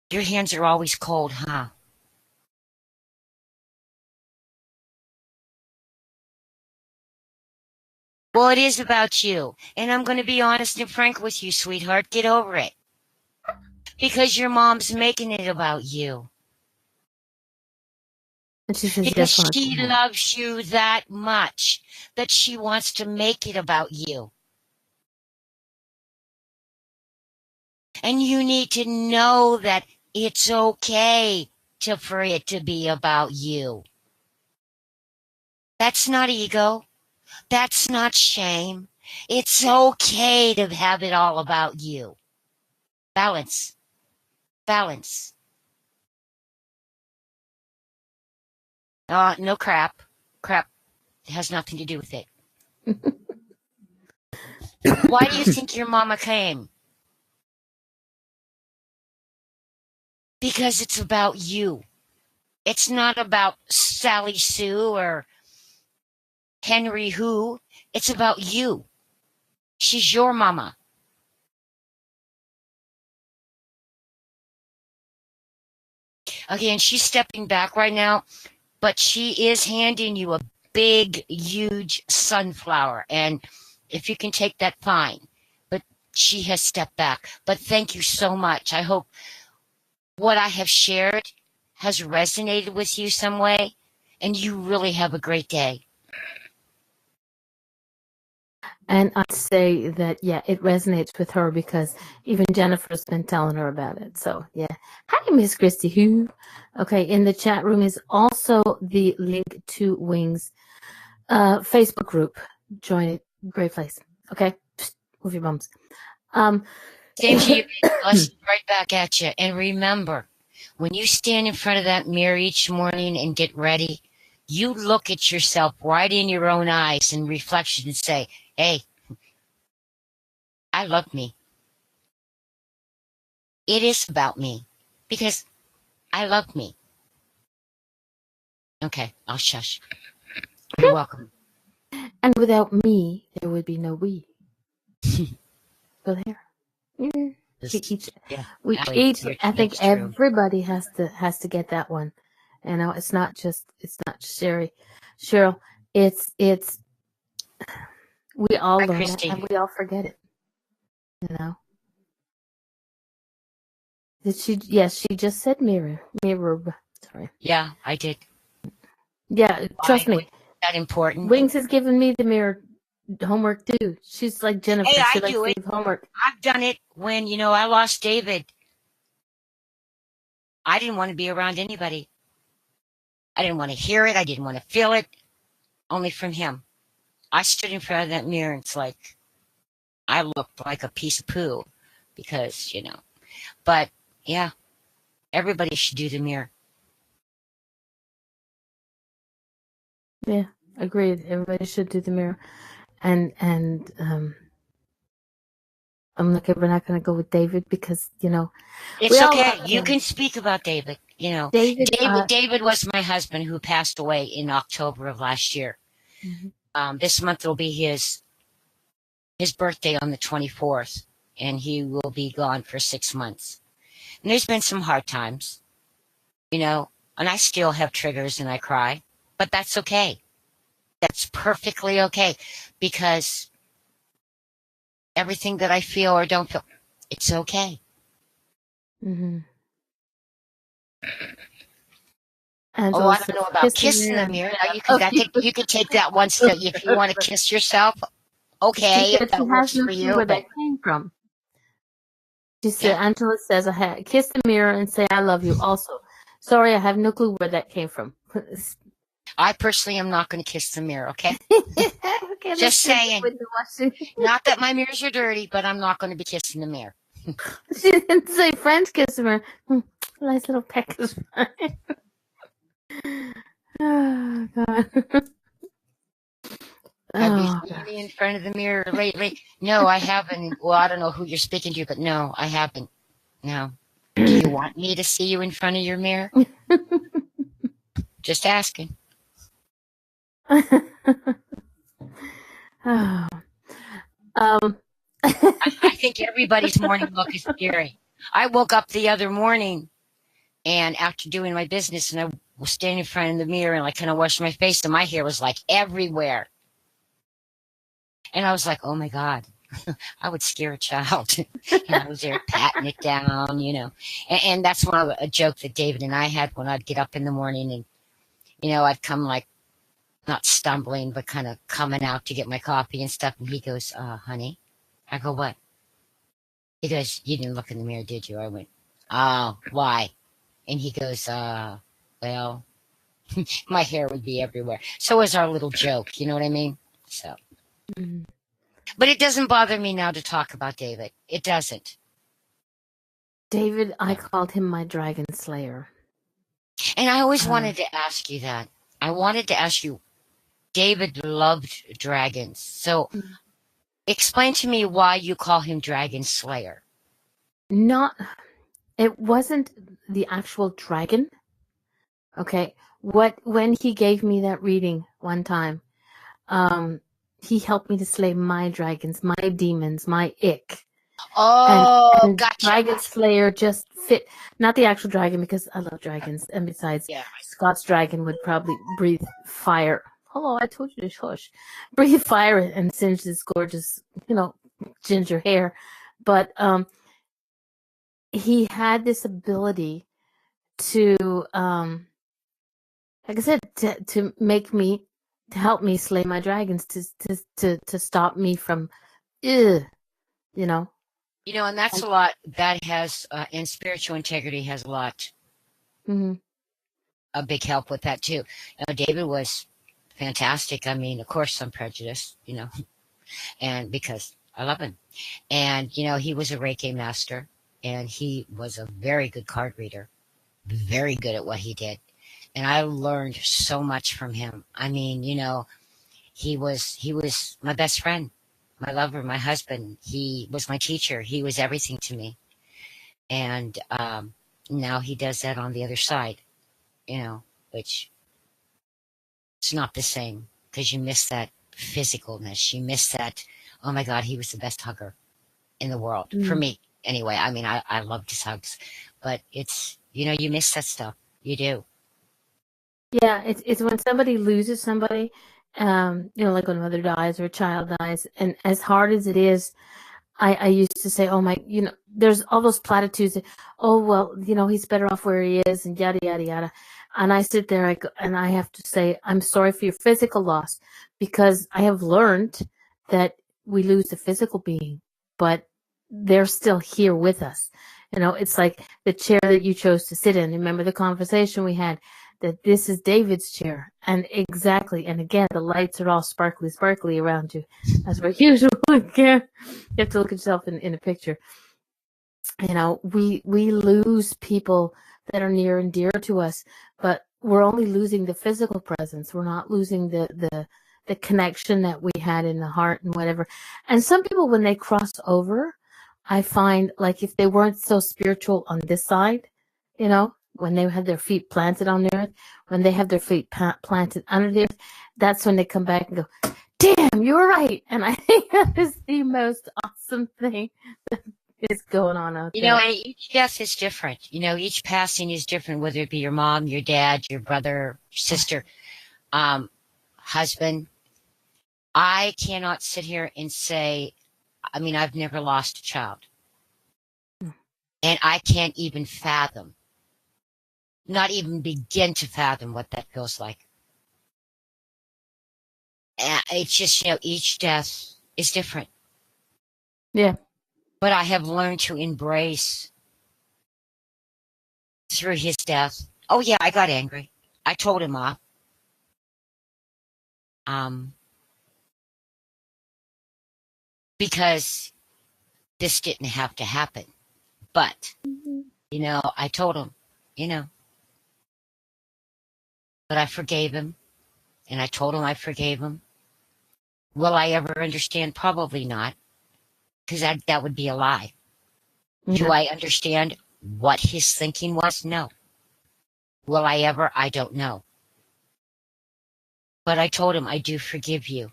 Your hands are always cold, huh? Well, it is about you. And I'm going to be honest and frank with you, sweetheart. Get over it. Because your mom's making it about you. And she says, because yes, she loves you that much that she wants to make it about you. And you need to know that it's okay for it to be about you. That's not ego. That's not shame. It's okay to have it all about you. Balance. Balance. No crap. Crap has nothing to do with it. Why do you think your mama came? Because it's about you. It's not about Sally Sue or Henry who. It's about you. She's your mama. Okay, and she's stepping back right now, but she is handing you a big, huge sunflower. And if you can take that, fine. But she has stepped back. But thank you so much. I hope what I have shared has resonated with you some way, and you really have a great day. And I'd say that, yeah, it resonates with her because even Jennifer's been telling her about it. So, yeah. Hi, Miss Christy Who. Okay, in the chat room is also the link to Wings Facebook group. Join it. Great place. Okay? Psst, move your bums. Same to you. Blessings right back at you. And remember, when you stand in front of that mirror each morning and get ready, you look at yourself right in your own eyes in reflection and say, hey, I love me. It is about me because I love me. Okay, I'll shush. You're welcome. And without me, there would be no we. Go there. Yeah. I think everybody has to get that one. You know, it's not just Sherri, Cheryl. It's we all learn it and we all forget it. You know. Did she? Yes, she just said mirror. Sorry. Yeah, I did. Yeah, trust me. That important. Wings has given me the mirror homework too. She's like Jennifer. Hey, she likes to leave homework. I've done it when I lost David. I didn't want to be around anybody. I didn't want to hear it. I didn't want to feel it. Only from him. I stood in front of that mirror and it's like I looked like a piece of poo because, But yeah, everybody should do the mirror. Yeah, agreed. Everybody should do the mirror. And I'm like, we're not going to go with David because, it's okay. You can speak about David. David was my husband who passed away in October of last year. Mm-hmm. This month will be his birthday on the 24th, and he will be gone for 6 months. And there's been some hard times, and I still have triggers and I cry, but that's okay. That's perfectly okay because everything that I feel or don't feel, it's okay. Mm-hmm. Oh, Angela I don't know says, about kiss the kissing mirror the and mirror. say, Now I love you. you could take that one step if you want to kiss yourself. She Okay, if said she that has works no for clue you, where but that came from. She said, yeah, Angela says, kiss the mirror and say, I love you. Also, sorry, I have no clue where that came from. I personally am not going to kiss the mirror. Okay, Okay, let's just get the saying. window washing. Not that my mirrors are dirty, but I'm not going to be kissing the mirror. She didn't say French kiss her. Nice little peck is fine. Oh, God. Have you Oh, seen God. me in front of the mirror lately? No, I haven't. Well, I don't know who you're speaking to, but no, I haven't. No. Do you want me to see you in front of your mirror? Just asking. Oh. Um. I think everybody's morning look is scary. I woke up the other morning and after doing my business and I was standing in front of the mirror and I kind of washed my face and my hair was like everywhere. And I was like, oh my God, I would scare a child. And I was there patting it down, you know. And that's one of a joke that David and I had when I'd get up in the morning and, you know, I'd come like not stumbling, but kind of coming out to get my coffee and stuff. And he goes, honey. I go, what? He goes, you didn't look in the mirror, did you? I went, oh, why? And he goes, well, my hair would be everywhere. So is our little joke, you know what I mean? So, but it doesn't bother me now to talk about David. It doesn't. David, I No. called him my dragon slayer. And I always wanted to ask you that. I wanted to ask you, David loved dragons. So explain to me why you call him Dragon Slayer. Not, it wasn't the actual dragon. Okay. When he gave me that reading one time, he helped me to slay my dragons, my demons, my ick. And Oh, and gotcha. Dragon Slayer just fit, not the actual dragon because I love dragons, and besides, Yeah. Scott's dragon would probably breathe fire. Hello, I told you to shush. Breathe fire and singe this gorgeous, ginger hair. But he had this ability to, like I said, to make me, to help me slay my dragons, to stop me from, ugh, you know. You know, and that's a lot that has, and spiritual integrity has a lot, Mm-hmm. a big help with that too. You know, David was fantastic. I mean, of course, some prejudice, you know, and because I love him. And, you know, he was a Reiki master and he was a very good card reader, very good at what he did. And I learned so much from him. I mean, you know, he was my best friend, my lover, my husband. He was my teacher. He was everything to me. And now he does that on the other side, you know, which it's not the same because you miss that physicalness. You miss that. Oh my God, he was the best hugger in the world for Mm. me. Anyway, I mean, I loved his hugs, but it's, you know, you miss that stuff. You do. Yeah, it's when somebody loses somebody, like when a mother dies or a child dies, and as hard as it is, I used to say, oh my, there's all those platitudes. Oh well, he's better off where he is, and yada yada yada. And I sit there, and I have to say, I'm sorry for your physical loss, because I have learned that we lose the physical being, but they're still here with us. It's like the chair that you chose to sit in. Remember the conversation we had, that this is David's chair, and exactly, and again, the lights are all sparkly, sparkly around you, as per usual. Again, you have to look at yourself in a picture. We lose people that are near and dear to us, but we're only losing the physical presence. We're not losing the connection that we had in the heart and whatever. And some people, when they cross over, I find, like, if they weren't so spiritual on this side, when they had their feet planted on the earth, when they have their feet planted under the earth, that's when they come back and go, damn, you were right. And I think that is the most awesome thing that is going on out You know, there. and each death is different. You know, each passing is different, whether it be your mom, your dad, your brother, sister, um, husband. I cannot sit here and say, I mean, I've never lost a child. And I can't even fathom, not even begin to fathom what that feels like. It's just, each death is different. Yeah. But I have learned to embrace through his death. Oh yeah, I got angry. I told him off. Because this didn't have to happen. But, I told him, but I forgave him. And I told him I forgave him. Will I ever understand? Probably not. Because that would be a lie. Do Yeah. I understand what his thinking was? No. Will I ever? I don't know. But I told him, I do forgive you.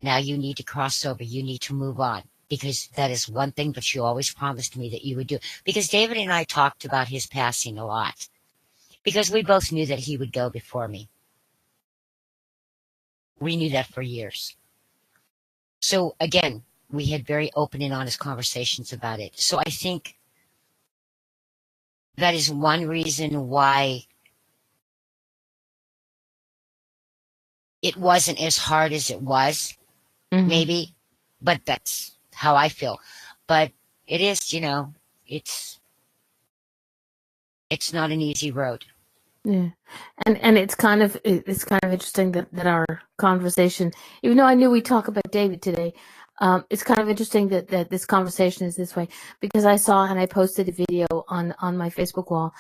Now you need to cross over. You need to move on. Because that is one thing that you always promised me that you would do. Because David and I talked about his passing a lot. Because we both knew that he would go before me. We knew that for years. So again, we had very open and honest conversations about it. So I think that is one reason why it wasn't as hard as it was, maybe, but that's how I feel. But it is, it's not an easy road. Yeah, and it's kind of interesting that our conversation, even though I knew we'd talk about David today, it's kind of interesting that this conversation is this way, because I saw and I posted a video on my Facebook wall.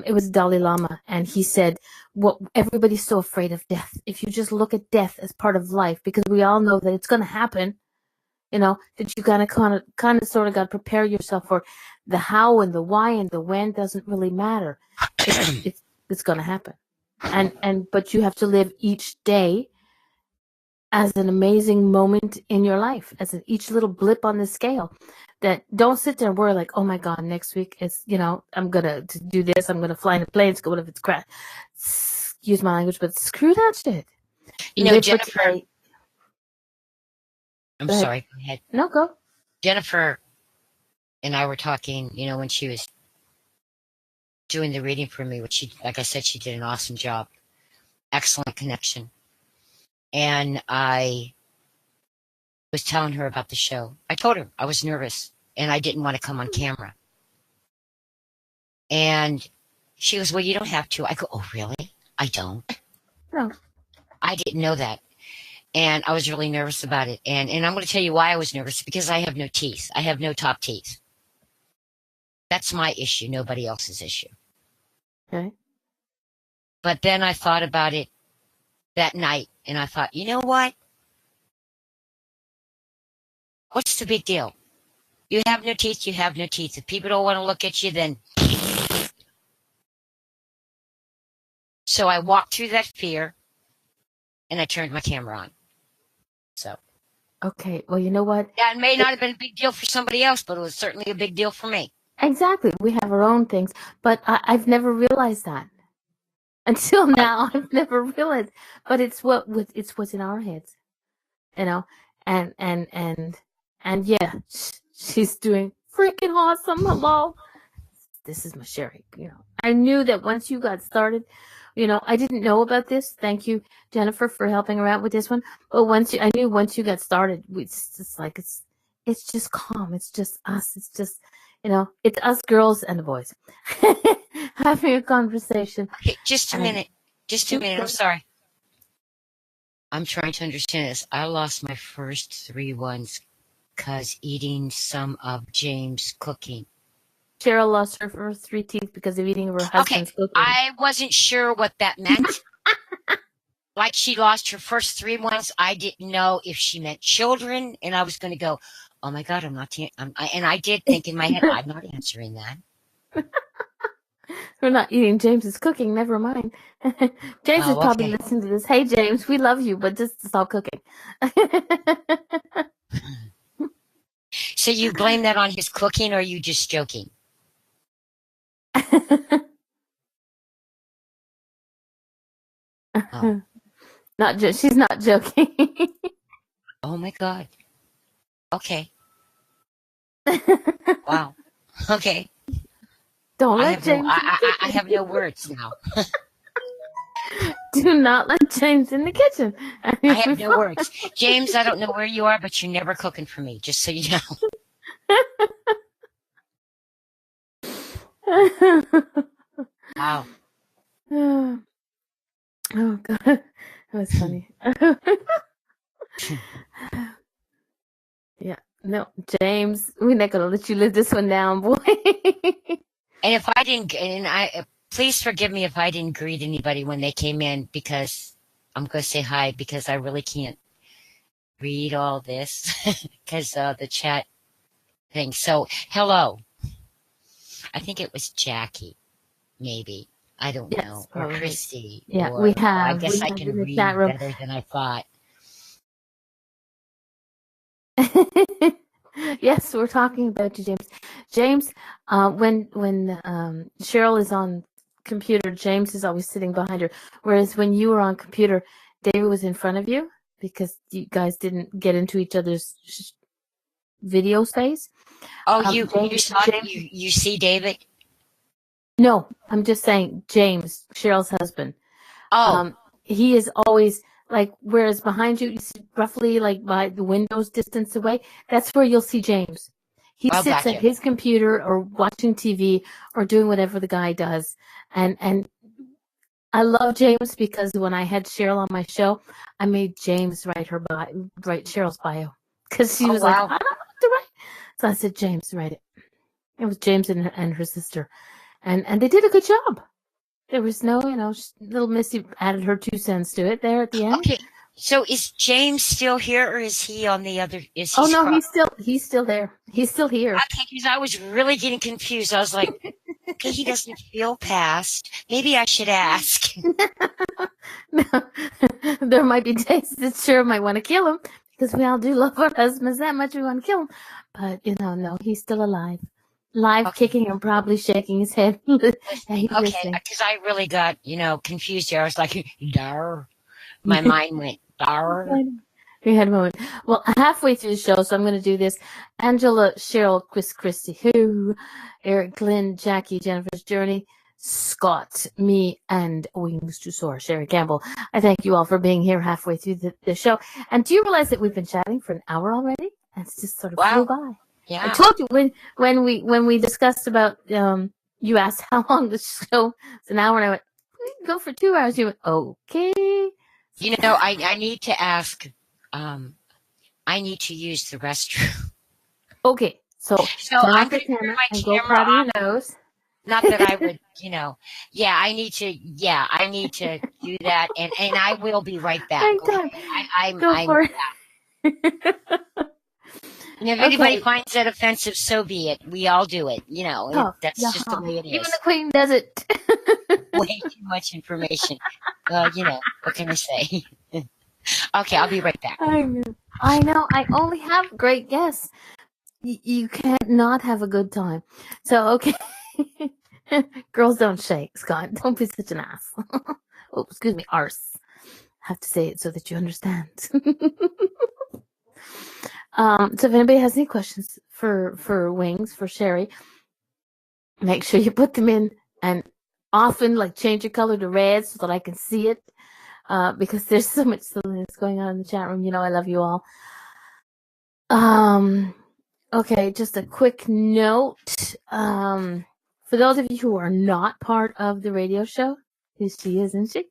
It was Dalai Lama, and he said, "What everybody's so afraid of death. If you just look at death as part of life, because we all know that it's going to happen." That you kind of sort of got to prepare yourself for the how and the why and the when doesn't really matter. It's going to happen. But you have to live each day as an amazing moment in your life, as each little blip on the scale. That don't sit there and worry like, oh my God, next week it's, I'm going to do this. I'm going to fly in a plane. What if it's crash? Excuse my language, but screw that shit. Live Jennifer, for today. I'm sorry, go ahead. No, go. Jennifer and I were talking, when she was doing the reading for me, which like I said, she did an awesome job. Excellent connection. And I was telling her about the show. I told her I was nervous and I didn't want to come on camera. And she goes, well, you don't have to. I go, oh, really? I don't. No. I didn't know that. And I was really nervous about it. And I'm going to tell you why I was nervous, because I have no teeth. I have no top teeth. That's my issue, nobody else's issue. Okay. But then I thought about it that night, and I thought, you know what? What's the big deal? You have no teeth, you have no teeth. If people don't want to look at you, then... So I walked through that fear, and I turned my camera on. So... Okay, well, you know what? That may not have been a big deal for somebody else, but it was certainly a big deal for me. Exactly. We have our own things, but I've never realized that. Until now, I've never realized. But it's what's in our heads, and yeah, she's doing freaking awesome. Hello, this is my Sherri. I knew that once you got started, I didn't know about this. Thank you, Jennifer, for helping her out with this one. But I knew once you got started, it's just like it's just calm. It's just us. It's just it's us girls and the boys having a conversation. Okay, just a minute. I'm sorry. I'm trying to understand this. I lost my first 3 ones because eating some of James' cooking. Cheryl lost her first 3 teeth because of eating her husband's cooking. I wasn't sure what that meant. Like she lost her first 3 ones. I didn't know if she meant children, and I was going to go, oh my God, I'm not. And I did think in my head, I'm not answering that. We're not eating James's cooking. Never mind. James is probably listening to this. Hey, James, we love you, but just stop cooking. So you blame that on his cooking, or are you just joking? Oh. She's not joking. Oh my God. Okay. Wow. Okay. Don't I let have no James in the I kitchen. have no words now. Do not let James in the kitchen. And I you'll have be no words. James, I don't know where you are, but you're never cooking for me, just so you know. fine. Wow. Oh, oh God, that was funny. Yeah, no, James, we're not gonna let you live this one down, boy. And if I didn't, and I, please forgive me if I didn't greet anybody when they came in, because I'm going to say hi, because I really can't read all this because the chat thing. So, hello. I think it was Jackie, maybe. I don't Yes, know. Or probably. Christy. Yeah, Or, oh, I we guess I have in can the chat read room. better than I thought. Yes, we're talking about you, James. James, when Cheryl is on computer, James is always sitting behind her. Whereas when you were on computer, David was in front of you because you guys didn't get into each other's video space. Oh, you James, saw, you see David? no, I'm just saying James, Cheryl's husband. Oh, He is always like, whereas behind you, you see roughly like by the windows distance away, that's where you'll see James. He oh, sits at gotcha. his computer or watching TV or doing whatever the guy does. And I love James because when I had Cheryl on my show, I made James write Cheryl's bio because she Oh, was like, I wow. don't know what to write. So I said, James, write it. It was James and her sister, and they did a good job. There was no, little Missy added her 2 cents to it there at the end. Okay. So is James still here, or is he on the other, is he Oh no, scroll? he's still there. He's still here. Okay, because I was really getting confused. I was like, okay, he doesn't feel past. Maybe I should ask. No, there might be days that sure might want to kill him because we all do love our husbands that much. We want to kill him, but no, he's still alive, live, Okay. kicking and probably shaking his head. And Listening. he's Okay, listening. because I really got, confused here. I was like, dar. My mind went, dar. We had a moment. Well, halfway through the show, so I'm going to do this. Angela, Cheryl, Christy, who, Eric, Glenn, Jackie, Jennifer's Journey, Scott, me, and Wingstosoar, Sherri Campbell. I thank you all for being here halfway through the show. And do you realize that we've been chatting for an hour already? And it's just sort of flew Wow. by. I Yeah. told you when we discussed about you asked how long the show is an hour, and I went, we can go for 2 hours. You went, okay. I need to ask, I need to use the restroom. Okay, so So turn I'm off going your to turn camera my and go camera powder your off. nose. Not that I would, yeah, I need to do that. And I will be right back. Hang Okay. on. I'm, Go I'm, for it. and if anybody Okay. finds that offensive, so be it. We all do it. Oh, That's just the yeah. way it Even is. the queen does it. Way too much information. What can I say? Okay, I'll be right back. I know. I know. I only have great guests. You can't not have a good time. So, okay. Girls don't shake, Scott. Don't be such an ass. Oh, excuse me, arse. I have to say it so that you understand. So if anybody has any questions for Wings, for Sherri, make sure you put them in and often like change your color to red so that I can see it. Because there's so much silliness going on in the chat room. I love you all. Okay, just a quick note. For those of you who are not part of the radio show, who she is, isn't she?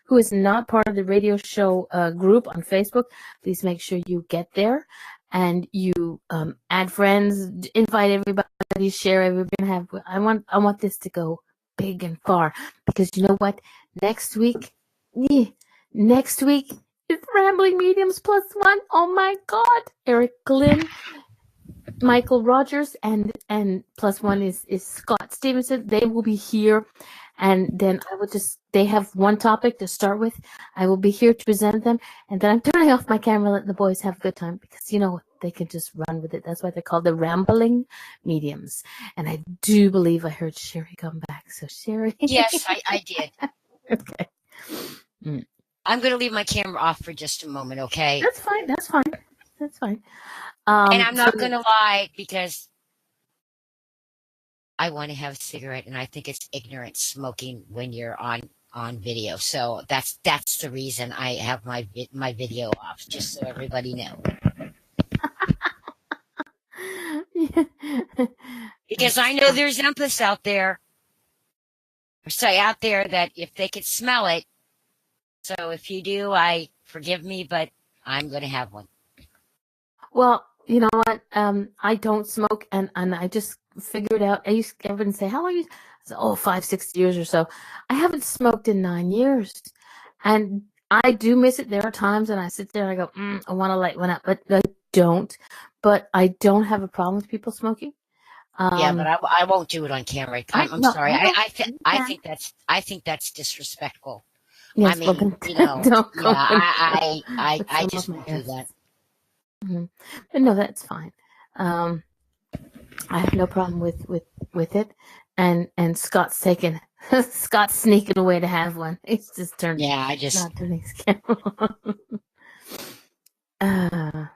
Who is not part of the radio show group on Facebook, please make sure you get there and you add friends, invite everybody, share everybody. I want this to go big and far because you know what? Next week it's Rambling Mediums +1. Oh my God, Eric Glenn, Michael Rogers, and +1 is Scott Stevenson. They will be here, and then they have one topic to start with. I will be here to present them, and then I'm turning off my camera, letting the boys have a good time because they can just run with it. That's why they're called the Rambling Mediums. And I do believe I heard Sherri come back. So Sherri, Yes, I did. okay, I'm going to leave my camera off for just a moment, okay? that's fine. And I'm So not going to lie because I want to have a cigarette, and I think it's ignorant smoking when you're on video. So that's the reason I have my video off, just so everybody know. Because I know there's empaths out there, say out there that if they could smell it. So if you do, I forgive me, but I'm going to have one. Well, you know what? I don't smoke, and I just figured out. Everyone say, "How long?" I said, "Oh, 5, 6 years or so." I haven't smoked in 9 years, and I do miss it. There are times, and I sit there and I go, "I want to light one up," but I don't. But I don't have a problem with people smoking. Yeah, but I won't do it on camera. I'm No, sorry. I know. I think that's disrespectful. I Yes, well mean, then, don't yeah, go and put I some of just my won't do ass. that. But no, that's fine. I have no problem with it. And Scott's Scott's sneaking away to have one. He's just Yeah, not turning his camera on.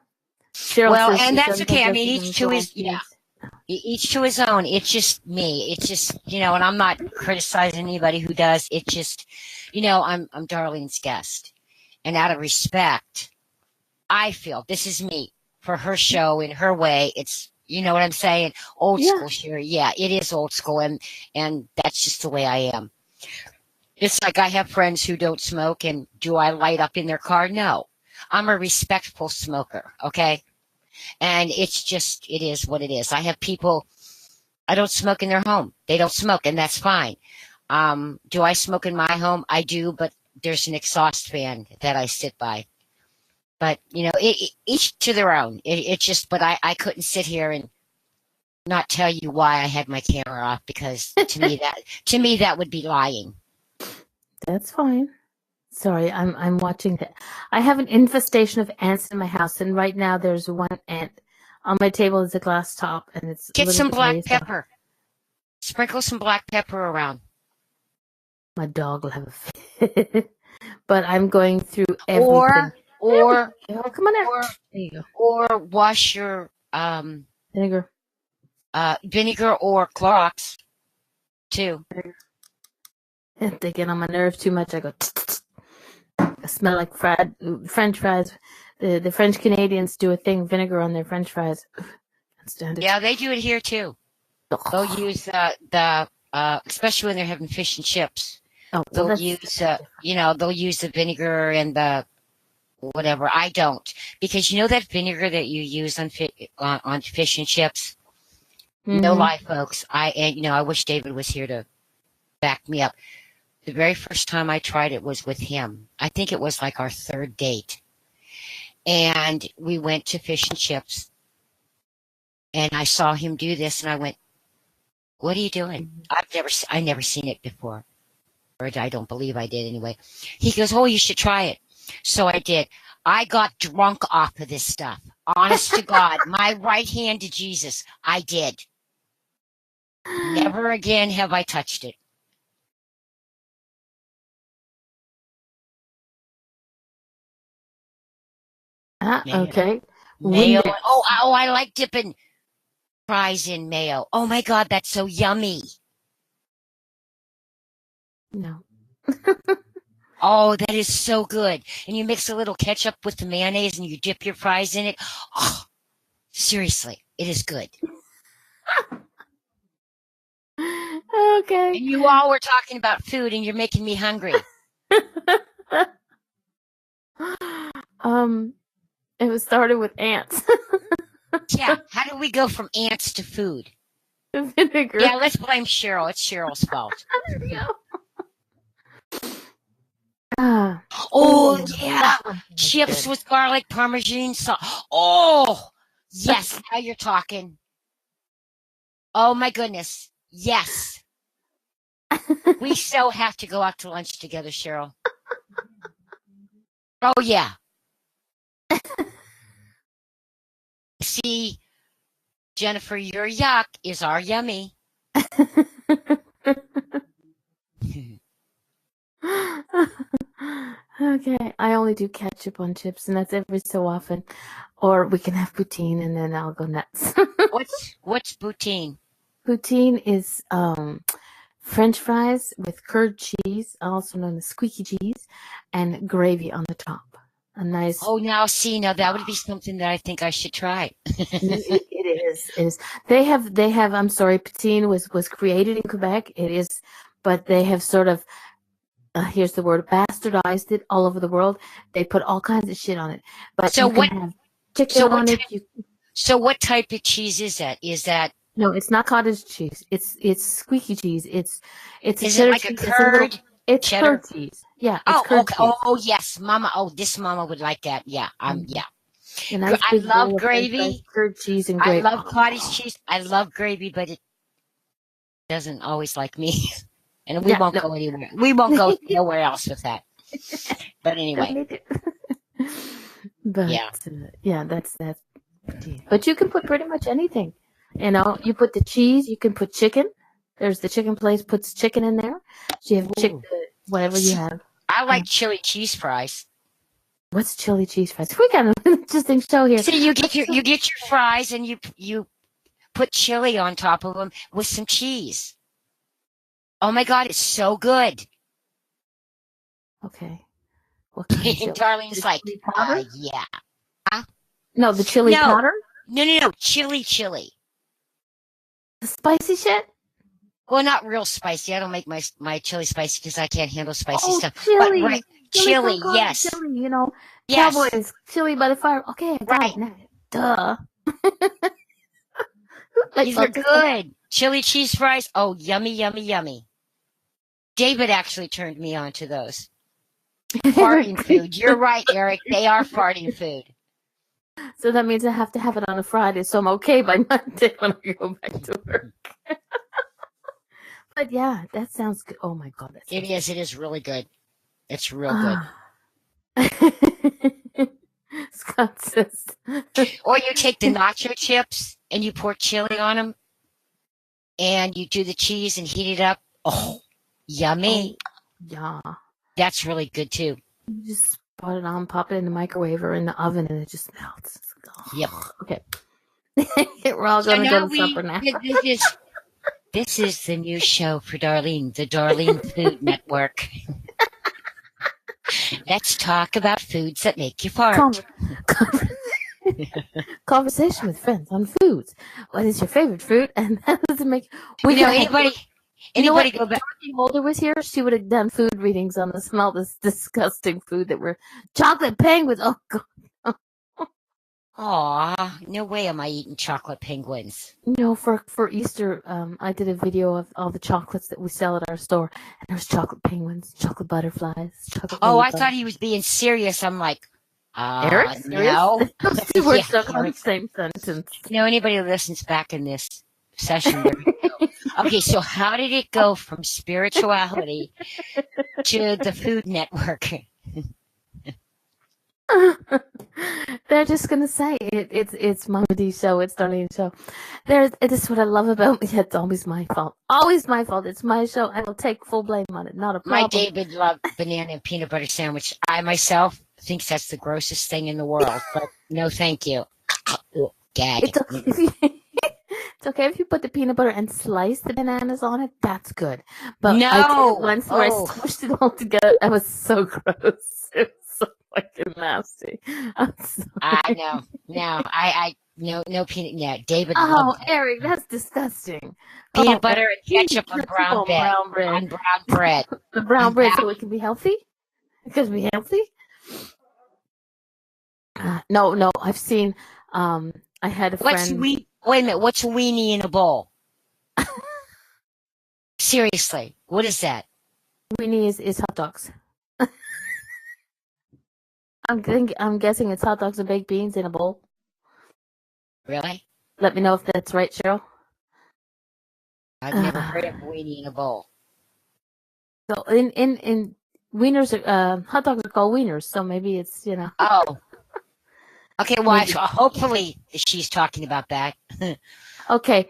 Cheryl well, says and she that's doesn't okay. I possess mean, his each own to his, yeah, grandkids. each to his own. It's just me. It's just, and I'm not criticizing anybody who does. It's just, I'm Darlene's guest. And out of respect, I feel this is me for her show in her way. It's, you know what I'm saying? Old Yeah. school, Sherri. Yeah, it is old school. And that's just the way I am. It's like I have friends who don't smoke, and do I light up in their car? No. I'm a respectful smoker. Okay. And it's just, it is what it is. I have people, I don't smoke in their home. They don't smoke, and that's fine. Do I smoke in my home? I do, but there's an exhaust fan that I sit by. But each to their own. It's just, but I couldn't sit here and not tell you why I had my camera off, because to me that would be lying. That's fine. Sorry, I'm watching that. I have an infestation of ants in my house, and right now there's one ant on my table. Is a glass top, and it's a Get little some bit black raised up. pepper. Sprinkle some black pepper around. My dog will have a fit. But I'm going through everything. Or Come on there. or There you go. or wash your Vinegar. vinegar or Clorox too. If they get on my nerves too much, I go. I smell like French fries. The French Canadians do a thing, vinegar on their French fries. Can't stand it. Yeah, they do it here too. They'll use the especially when they're having fish and chips. Oh, well, They'll use they'll use the vinegar and the whatever. I don't, because that vinegar that you use on fish and chips. No lie, folks. I wish David was here to back me up. The very first time I tried it was with him. I think it was like our third date, and we went to fish and chips, and I saw him do this, and I went, "What are you doing? I never seen it before." Or I don't believe I did anyway. He goes, "Oh, you should try it." So I did. I got drunk off of this stuff. Honest to God, my right hand to Jesus, I did. Never again have I touched it. Okay. Mayo. Windex. Oh, I like dipping fries in mayo. Oh my God, that's so yummy. No. Oh, that is so good. And you mix a little ketchup with the mayonnaise and you dip your fries in it. Oh, seriously, it is good. Okay. And you all were talking about food, and you're making me hungry. It was started with ants. Yeah, how do we go from ants to food? Vinegar. Yeah, let's blame Cheryl. It's Cheryl's fault. There we go. Oh, yeah. That one was Chips good. with garlic parmesan sauce. Oh, yes. Now you're talking. Oh, my goodness. Yes. We so have to go out to lunch together, Cheryl. Oh, yeah. See, Jennifer, your yuck is our yummy. Okay, I only do ketchup on chips, and that's every so often. Or we can have poutine, and then I'll go nuts. What's poutine? Poutine is French fries with curd cheese, also known as squeaky cheese, and gravy on the top. A nice. Oh, now see, now that would be something that I think I should try. It is. It is. They have. I'm sorry, poutine was created in Quebec. It is, but they have sort of. Here's the word, bastardized it all over the world. They put all kinds of shit on it, but So you can what? have chicken So on what? it. So what type of cheese is that? Is that? No, it's not cottage cheese. It's squeaky cheese. It's a Is it cheddar like a cheese. curd It's cheddar? curd cheese. Yeah, it's Oh, curd okay. cheese. Oh, yes, Mama. Oh, this Mama would like that. Yeah, yeah. A nice I big love bowl of French fries, gravy. curd cheese, and I gravy. love cottage cheese. I love gravy, but it doesn't always like me. And we Yeah, won't no. go anywhere. We won't go nowhere else with that. But Don't anyway, need it. But yeah. yeah, that's poutine. But you can put pretty much anything. You know, you put the cheese. You can put chicken. There's the chicken place puts chicken in there. So you have chicken, Ooh. whatever you See, have. I Yeah. like chili cheese fries. What's chili cheese fries? We got an interesting show here. See, you get your fries and you put chili on top of them with some cheese. Oh my God, it's so good. Okay. What kind of And chili? Darlene's The like, chili powder? yeah. Huh? No, the chili No, powder? no, chili. The spicy shit? Well, not real spicy. I don't make my chili spicy because I can't handle spicy Oh, stuff. But chili. right, Chili con chili, carne, yes, chili, you know. yes, Cowboys, chili by the fire. Okay, I got right. it now. Duh. These are good. Chili cheese fries. Oh, yummy, yummy, yummy. David actually turned me on to those. Farting food. You're right, Eric. They are farting food. So that means I have to have it on a Friday, so I'm okay by Monday when I go back to work. But yeah, that sounds good. Oh my God, that sounds It is. It is really good. It's real good. Scott says. Or you take the nacho chips and you pour chili on them, and you do the cheese and heat it up. Oh, yummy. Yeah. That's really good too. You just put it on, pop it in the microwave or in the oven, and it just melts. Yep. Okay. We're all going to go to supper now. This is the new show for Darlene, the Darlene Food Network. Let's talk about foods that make you fart. Conversation with friends on foods. What is your favorite food? And that doesn't make. Anybody go back? Dorothy Mulder was here. She would have done food readings on the smell this disgusting food that were chocolate penguins. Oh God. Aw, no way am I eating chocolate penguins. No, for Easter, I did a video of all the chocolates that we sell at our store, and there's chocolate penguins, chocolate butterflies, chocolate. Oh, I thought he was being serious. I'm like, Eric, no. Those two words Yeah, are on the same sentence. Anybody who listens back in this session. Okay, so how did it go from spirituality to the Food Network? They're just gonna say it's Mama D's show, it's Darlene's show. It is what I love about me. It's always my fault. Always my fault. It's my show. I will take full blame on it. Not a problem. My David loved banana and peanut butter sandwich. I myself think that's the grossest thing in the world, but no thank you. Gag. It's okay if you put the peanut butter and slice the bananas on it. That's good. But no. I did once where I squished it all together. That was so gross. It was so fucking nasty. I know. No peanut. Yeah, David. Oh, Eric, that's disgusting. Peanut butter and ketchup on brown bread. On brown bread. The brown bread, so it can be healthy. It can be healthy. No. I've seen. I had a friend. Wait a minute. What's a weenie in a bowl? Seriously, what is that? Weenie is hot dogs. I'm guessing it's hot dogs and baked beans in a bowl. Really? Let me know if that's right, Cheryl. I've never heard of a weenie in a bowl. So in wieners, hot dogs are called wieners. So maybe it's Oh. Okay. Well, hopefully she's talking about that. Okay.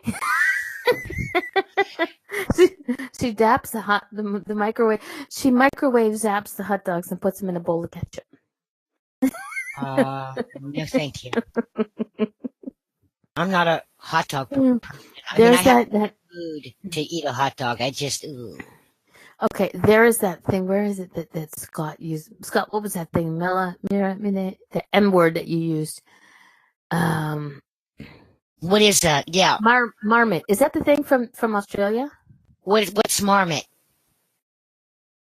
she daps the microwave. She microwave zaps the hot dogs and puts them in a bowl of ketchup. No, thank you. I'm not a hot dog person. There's that food to eat a hot dog. I just, ooh. Okay, there is that thing. Where is it that Scott used? Scott, what was that thing? The M word that you used. What is that? Yeah. Marmot. Is that the thing from Australia? What's marmot?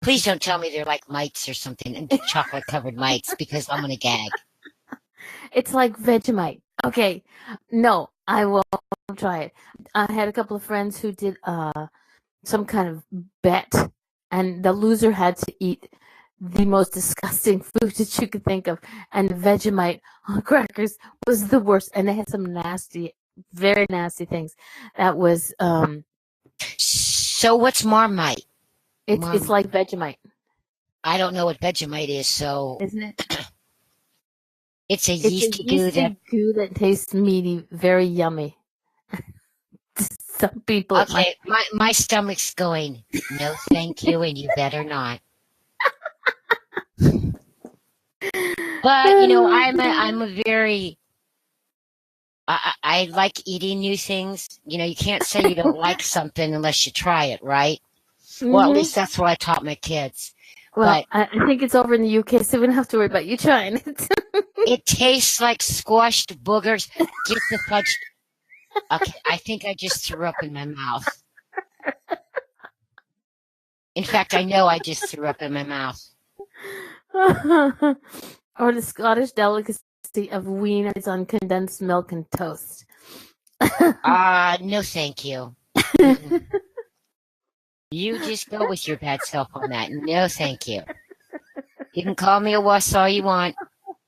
Please don't tell me they're like mites or something, and chocolate covered mites, because I'm gonna gag. It's like Vegemite. Okay, no, I won't try it. I had a couple of friends who did some kind of bet, and the loser had to eat the most disgusting food that you could think of, and Vegemite on crackers was the worst, and they had some nasty, very nasty things. That was So what's Marmite? it's like Vegemite, I don't know what Vegemite is, so isn't it? it's a It's a yeasty yeasty goo that tastes meaty, very yummy. Some people it might. Okay, my stomach's going, no thank you, and you better not. But you know, I'm a very I like eating new things. You know, you can't say you don't like something unless you try it, right? Well, at least that's what I taught my kids. Well, But I think it's over in the UK, so we don't have to worry about you trying it. it tastes like squashed boogers. Get the fudge. Okay, I think I just threw up in my mouth. In fact, I know I just threw up in my mouth. Or the Scottish delicacy of wieners on condensed milk and toast. No thank you. Mm-mm. You just go with your bad self on that. No thank you. You can call me a wuss all you want,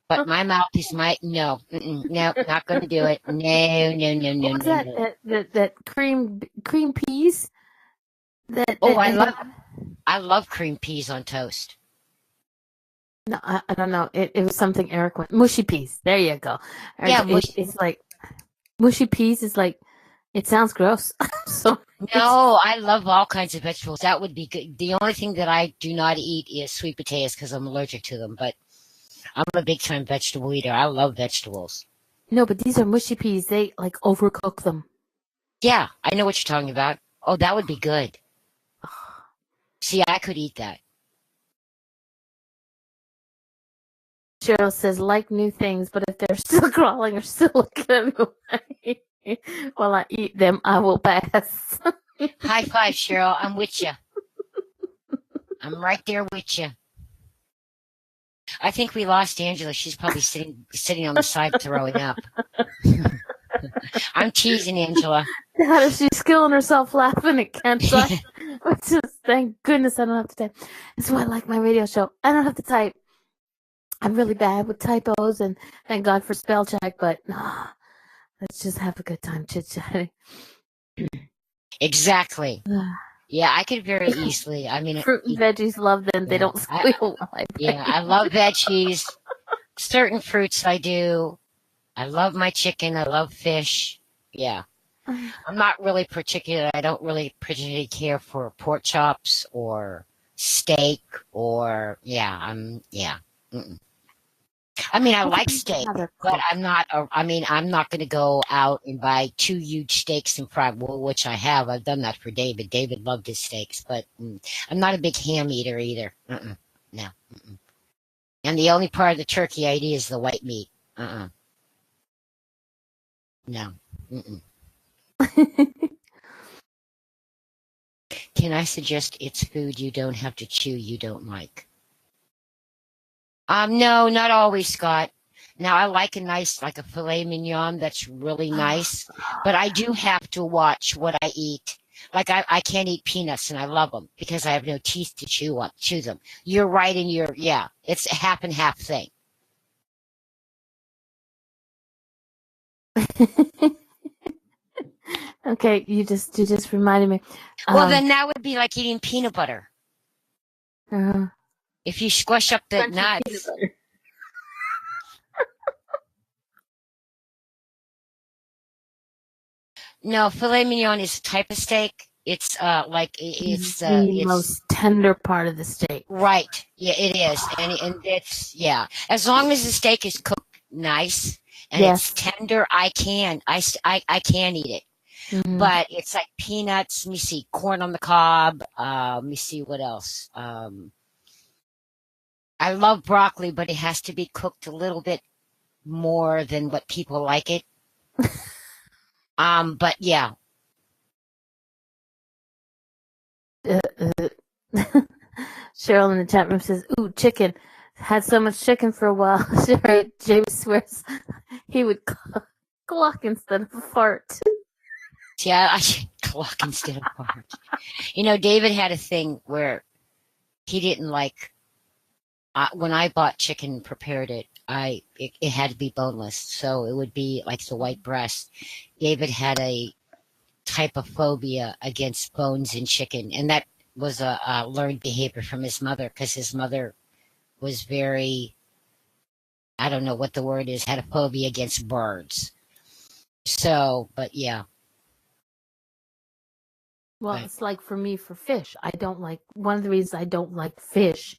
but my mouth is no. No, not going to do it. No. What's that cream peas? I love cream peas on toast. No, I don't know. It was something Eric went mushy peas. There you go. Yeah, it's like mushy peas is like it sounds gross. So no, I love all kinds of vegetables. That would be good. The only thing that I do not eat is sweet potatoes because I'm allergic to them. But I'm a big time vegetable eater. I love vegetables. No, but these are mushy peas. They like overcook them. Yeah, I know what you're talking about. Oh, that would be good. See, I could eat that. Cheryl says, like new things, but if they're still crawling or still looking at me while I eat them, I will pass. High five, Cheryl. I'm with you. I'm right there with you. I think we lost Angela. She's probably sitting on the side throwing up. I'm teasing Angela. God, she's killing herself laughing at Kent. So thank goodness I don't have to type. That's why I like my radio show. I don't have to type. I'm really bad with typos, and thank God for spell check, but let's just have a good time chit-chatting. Exactly. Yeah, I could very easily. I mean, fruit and veggies, love them. Yeah, they don't squeal while I play. Yeah, I love veggies. Certain fruits I do. I love my chicken. I love fish. Yeah. I'm not really particular. I don't really particularly care for pork chops or steak or, Mm-mm. I mean, I like steak, but I'm not going to go out and buy 2 huge steaks and fry, which I have. I've done that for David. David loved his steaks, but I'm not a big ham eater either. No. Mm-mm. And the only part of the turkey I eat is the white meat. No. Mm-mm. Can I suggest it's food you don't have to chew you don't like? No, not always, Scott. Now I like a filet mignon that's really nice, but I do have to watch what I eat. Like I can't eat peanuts, and I love them because I have no teeth to chew them. You're right in it's a half and half thing. Okay, you just reminded me. Well, then that would be like eating peanut butter. If you squash up the nuts. No, filet mignon is a type of steak. It's the most tender part of the steak. Right. Yeah, it is. And it's as long as the steak is cooked nice and it's tender, I can eat it. Mm-hmm. But it's like peanuts. Let me see, corn on the cob. Let me see what else. I love broccoli, but it has to be cooked a little bit more than what people like it. But yeah, Uh, uh, Cheryl in the chat room says, "Ooh, chicken. Had so much chicken for a while." Sherri, James swears he would clock instead of fart. yeah, I should clock instead of fart. You know, David had a thing where he didn't like when I bought chicken and prepared it. It had to be boneless, so it would be like the white breast. David had a type of phobia against bones in chicken, and that was a learned behavior from his mother because his mother was very, I don't know what the word is, had a phobia against birds. So, but yeah, Well, but it's like for me for fish. I don't like one of the reasons I don't like fish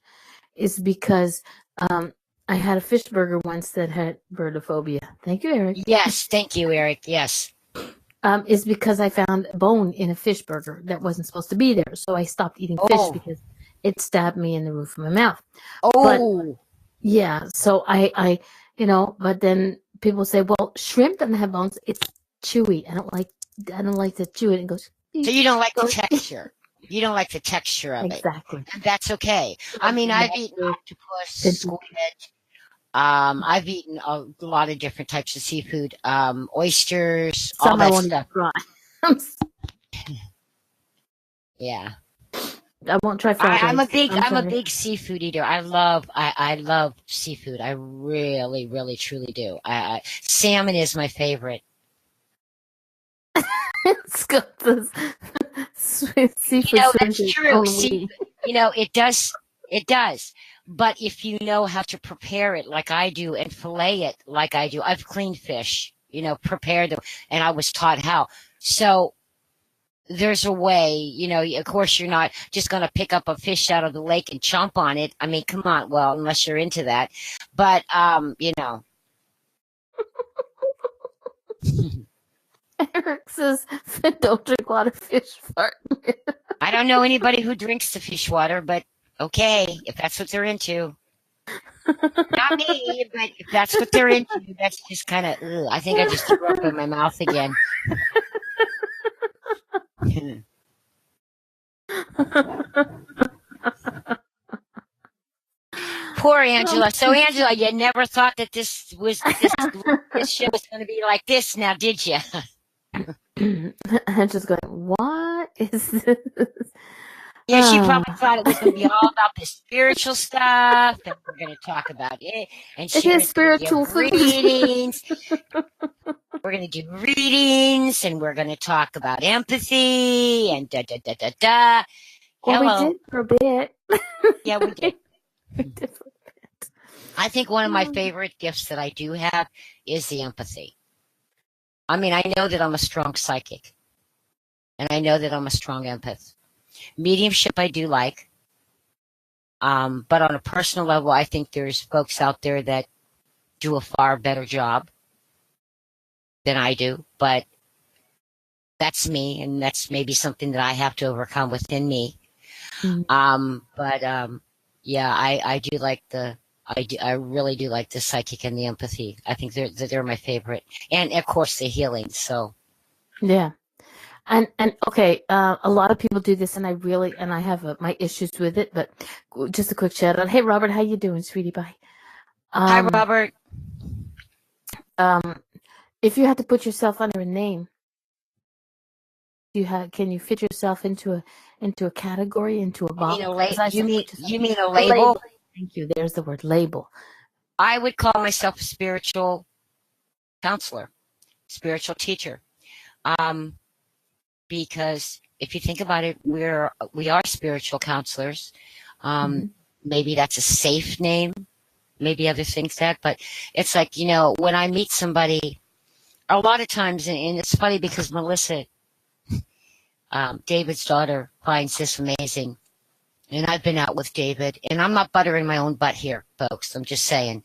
is because I had a fish burger once that had birdophobia. Thank you, Eric. yes, thank you, Eric. Yes. Is because I found a bone in a fish burger that wasn't supposed to be there. So I stopped eating fish Oh, because it stabbed me in the roof of my mouth. But oh, yeah, so but then people say, well, shrimp doesn't have bones. It's chewy. I don't like to chew it. It goes, so you don't like the goes texture. You don't like the texture of it. exactly. And that's okay. I mean, I've eaten octopus, squid. I've eaten a lot of different types of seafood, oysters, all Some I that won't even stuff. try. Yeah. I won't try fried rice. I'm I'm a sorry. big seafood eater. I love seafood. I really, really, truly do. Salmon is my favorite. Scotus sweet You seafood know, swims that's its true. own See, way. you know, it does. But if you know how to prepare it like I do and fillet it like I do, I've cleaned fish, prepared them, and I was taught how. So there's a way, of course you're not just going to pick up a fish out of the lake and chomp on it. I mean, come on. Well, unless you're into that. But, Eric says, don't drink a lot of fish fart. I don't know anybody who drinks the fish water, but okay, if that's what they're into. Not me, but if that's what they're into, that's just kind of, I think I just threw up in my mouth again. Poor Angela. So Angela, you never thought that this show was going to be like this now, did you? I'm just going, what is this? Yeah, she probably thought it was going to be all about the spiritual stuff, and we're going to talk about it, and It is Sherry's going to spiritual give food. readings. We're going to do readings, and we're going to talk about empathy, and da da da da da. Well, we Hello. did for a bit. Yeah, we did. We did for a bit. I think one of my favorite gifts that I do have is the empathy. I mean, I know that I'm a strong psychic, and I know that I'm a strong empath. Mediumship, I do like. But on a personal level, I think there's folks out there that do a far better job than I do. But that's me, and that's maybe something that I have to overcome within me. Mm. But yeah, I do like I really do like the psychic and the empathy. I think they're my favorite, and of course the healing. So Yeah. And okay, a lot of people do this, and I have my issues with it. But just a quick shout out. Hey, Robert, how you doing, sweetie? Bye. hi, Robert. If you had to put yourself under a name, can you fit yourself into a category, into a You mean box? As I say, put yourself you mean a a label. label? Thank you. There's the word label. I would call myself a spiritual counselor, spiritual teacher. Because if you think about it, we are spiritual counselors. Mm-hmm. Maybe that's a safe name, maybe other things but it's like, when I meet somebody, a lot of times, and it's funny because Melissa, David's daughter, finds this amazing. And I've been out with David, and I'm not buttering my own butt here, folks. I'm just saying.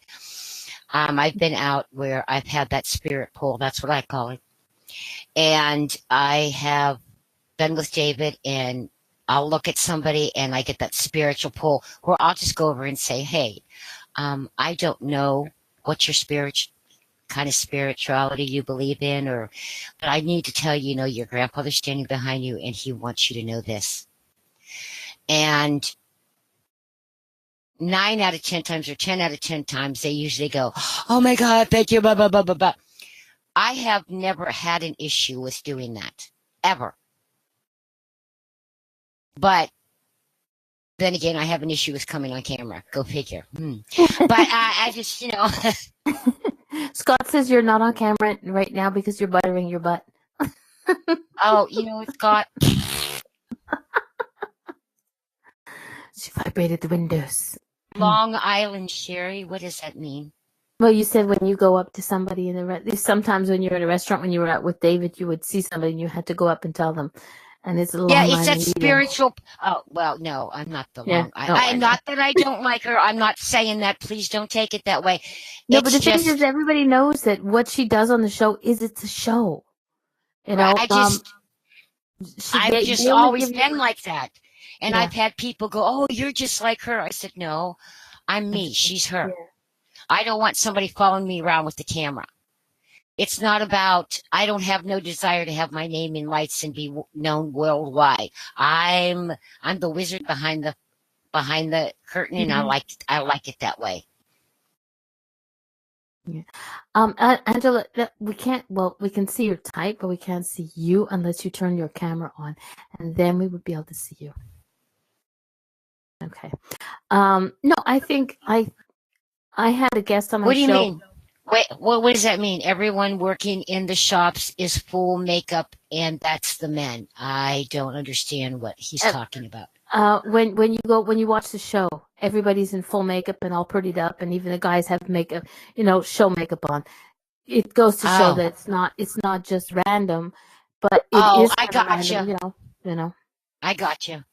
I've been out where I've had that spirit pull. That's what I call it. And I have been with David, and I'll look at somebody and I get that spiritual pull where I'll just go over and say, hey, I don't know what your kind of spirituality you believe in, but I need to tell you, your grandfather's standing behind you and he wants you to know this. And 9 out of 10 times or 10 out of 10 times, they usually go, oh my God, thank you, blah, blah, blah, blah, blah. I have never had an issue with doing that, ever. But then again, I have an issue with coming on camera. Go figure. But I just, Scott says you're not on camera right now because you're buttering your butt. Oh, Scott. She vibrated the windows. Long Island Sherri, what does that mean? Well, you said when you go up to somebody in the sometimes when you're in a restaurant, when you were out with David, you would see somebody and you had to go up and tell them. And it's a Long Island it's that medium. spiritual. Oh, well, no, I'm not the Yeah, Long Island. Not that I don't like her. I'm not saying that. Please don't take it that way. No, but the thing is, everybody knows that what she does on the show it's a show. I've just always been like that. And I've had people go, oh, you're just like her. I said, no, I'm me. She's her. Yeah. I don't want somebody following me around with the camera. It's not about, I don't have no desire to have my name in lights and be known worldwide. I'm the wizard behind the curtain, and I like it that way. Yeah. Angela, we can see your type, but we can't see you unless you turn your camera on, and then we would be able to see you. Okay. No, I think I had a guest on my show. What do you mean? Wait, what does that mean? Everyone working in the shops is full makeup, and that's the men. I don't understand what he's talking about. When you watch the show, everybody's in full makeup and all prettied up, and even the guys have makeup, show makeup on. It goes to show that it's not just random, but it is. I got you. I got you.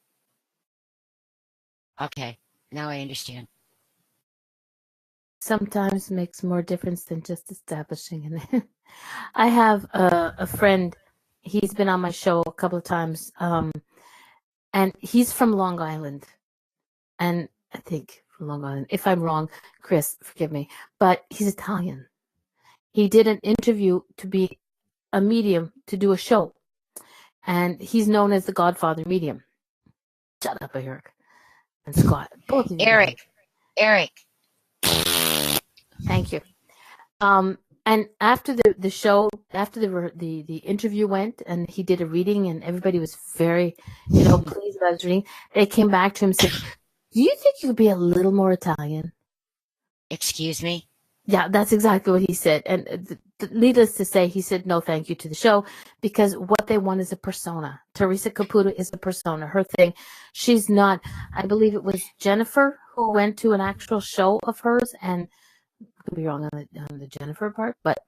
Okay, now I understand. Sometimes makes more difference than just establishing it. I have a friend. He's been on my show a couple of times, and he's from Long Island, and I think from Long Island. If I'm wrong, Chris, forgive me, but he's Italian. He did an interview to be a medium to do a show, and he's known as the Godfather medium. Shut up, Eric and Scott. Both of you. Eric. Thank you. And after the show, after the interview went, and he did a reading, and everybody was very, pleased about his reading. They came back to him and said, "Do you think you could be a little more Italian?" Excuse me? Yeah, that's exactly what he said. And needless to say, he said no thank you to the show, because what they want is a persona. Teresa Caputo is a persona. Her thing, she's not. I believe it was Jennifer who went to an actual show of hers, and could be wrong on the Jennifer part, but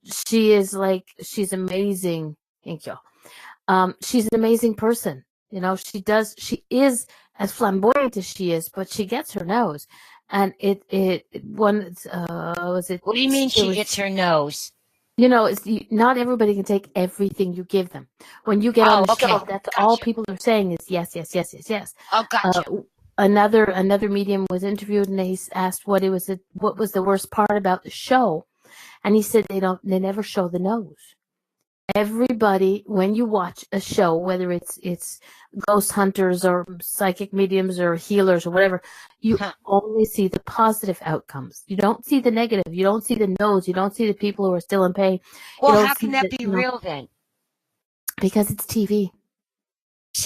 she's amazing. Thank you. She's an amazing person. She is as flamboyant as she is, but she gets her nose. And was it? What do you mean she gets her nose? Not everybody can take everything you give them. When you get on the show, that's all people are saying is yes, yes, yes, yes, yes. Oh, gotcha. Another medium was interviewed, and they asked what was the worst part about the show, and he said they never show the nose. Everybody, when you watch a show, whether it's ghost hunters or psychic mediums or healers or whatever, you only see the positive outcomes. You don't see the negative. You don't see the nose. You don't see the people who are still in pain. Well, how can that be real then? Because it's TV.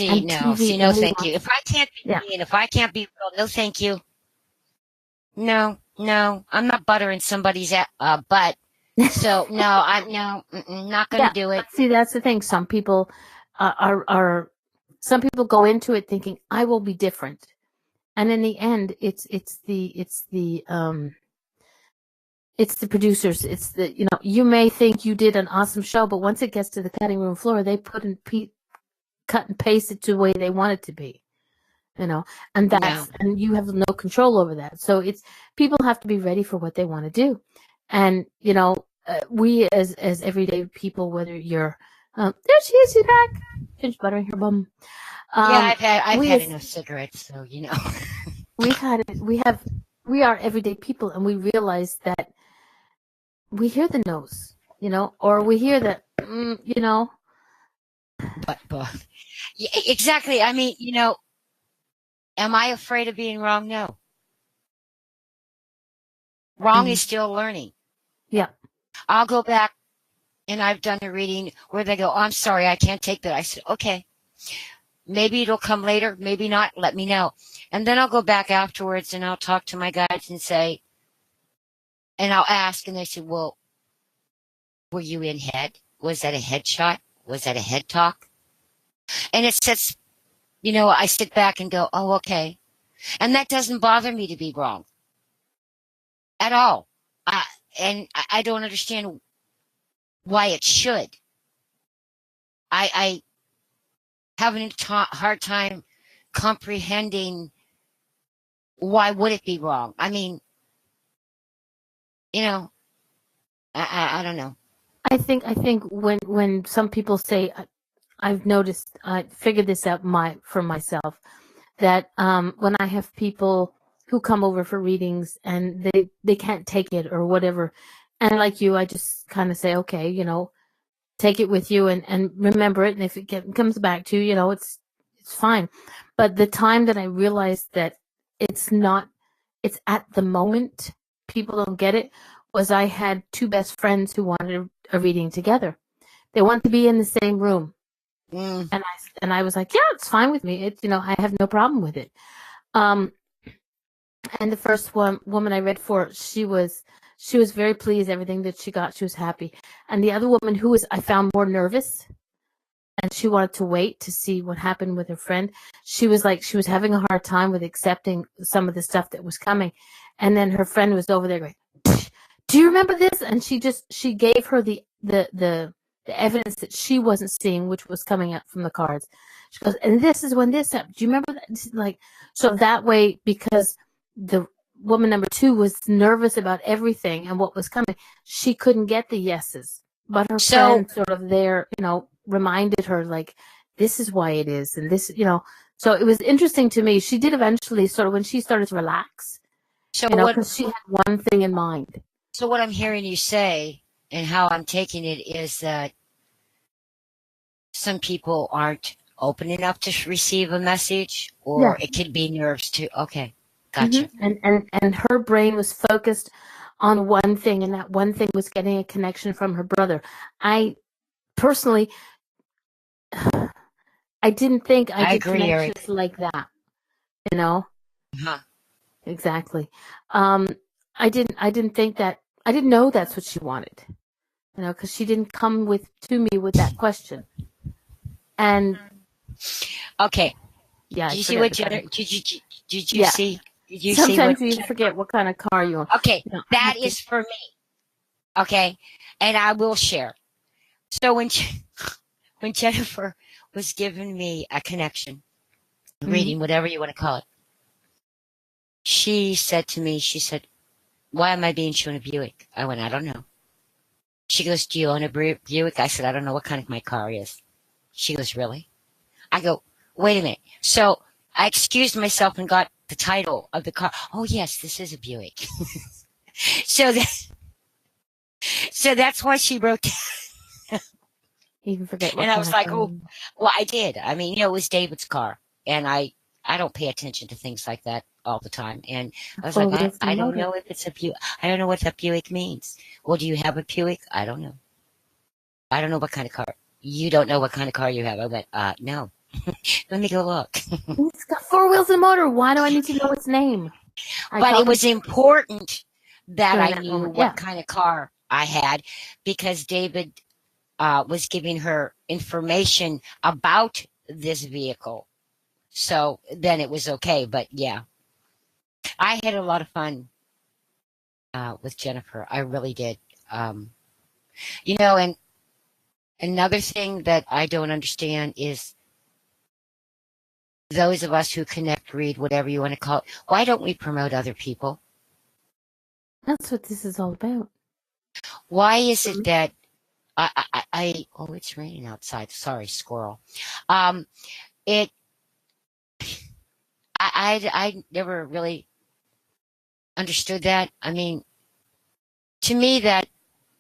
No, thank you. If I can't be mean, if I can't be real, no, thank you. No, I'm not buttering somebody's butt. So no, I'm not going to do it. See, that's the thing. Some people some people go into it thinking I will be different, and in the end, it's the producers. It's you may think you did an awesome show, but once it gets to the cutting room floor, they cut and paste it to the way they want it to be, and and you have no control over that. So people have to be ready for what they want to do. And, we as everyday people, whether you're there she is, she's back. She's buttering her bum. Yeah, I've We had as enough cigarettes, so we've had it. We are everyday people, and we realize that we hear the no's, or we hear that, but yeah, exactly. I mean, am I afraid of being wrong? No. Wrong mhm. is still learning. Yeah. I'll go back and I've done a reading where they go, oh, I'm sorry, I can't take that. I said, okay, maybe it'll come later, maybe not, let me know. And then I'll go back afterwards and I'll talk to my guides and say, and I'll ask, and they say, well, were you in head? Was that a headshot? Was that a head talk? And it says, I sit back and go, oh, okay. And that doesn't bother me to be wrong at all. I, and I don't understand why it should. I have a hard time comprehending why would it be wrong. I mean, you know, I don't know. I think when some people say, I've noticed, I figured this out for myself, that when I have people who come over for readings and they can't take it or whatever, and like you, I just kind of say, okay, take it with you and remember it, and if it comes back to you, it's fine. But the time that I realized that it's not, it's at the moment, people don't get it, was I had two best friends who wanted a reading together. They wanted to be in the same room, Mm. and I was like, yeah, it's fine with me. It's, I have no problem with it. Um, and the first woman I read for, she was very pleased. Everything that she got, she was happy. And the other woman, who was, I found, more nervous, and she wanted to wait to see what happened with her friend. She was having a hard time with accepting some of the stuff that was coming. And then her friend was over there going, do you remember this? And she gave her the evidence that she wasn't seeing, which was coming up from the cards. She goes, and this is when this happened. Do you remember that? Like, so that way, because the woman number two was nervous about everything and what was coming, she couldn't get the yeses. But her So, friend sort of there, reminded her, like, this is why it is, and this, so it was interesting to me. She did eventually, sort of, when she started to relax, so what? because she had one thing in mind. So what I'm hearing you say, and how I'm taking it, is that some people aren't open enough to receive a message, Yeah. or it could be nerves too. Okay, hmm gotcha. And her brain was focused on one thing, and that one thing was getting a connection from her brother. I personally, I didn't think I I did agree, connections Eric. like that. You know, Huh. exactly. Um, I didn't think that. I didn't know that's what she wanted. Because she didn't come to me with that question. And Okay. yeah, I Did you see forget what the kind of. Jenna? Did you Yeah, see? Did you see what? sometimes you forget what kind of car you own. Okay, I that have to. is for me. Okay, and I will share. So when Jennifer was giving me a connection, Mhm. reading, whatever you want to call it, she said to me, she said, "Why am I being shown a Buick?" I went, "I don't know." She goes, "Do you own a Buick?" I said, "I don't know what kind of my car is." She goes, "Really?" I go, "Wait a minute." So I excused myself and got the title of the car. Oh yes, this is a Buick. so that, so that's why she wrote. You can forget what And I kind was of like, car you "Oh, own. well, I did." I mean, it was David's car, and I don't pay attention to things like that all the time. And I was Four like, wheels and a I don't motor. know if it's a Buick. I don't know what that Buick means. Well, do you have a Buick? I don't know. I don't know what kind of car. You don't know what kind of car you have. I went, no. Let me go look. It's got four wheels and a motor. Why do I need to know its name? I But tell it them was important that during I that knew moment. what Yeah. kind of car I had, because David was giving her information about this vehicle. So then it was okay. But yeah, I had a lot of fun with Jennifer. I really did. Um, and another thing that I don't understand is those of us who connect, read, whatever you want to call it, why don't we promote other people? That's what this is all about. Why is it that oh, it's raining outside. Sorry, squirrel. Um, it, I never really understood that. I mean, to me, that,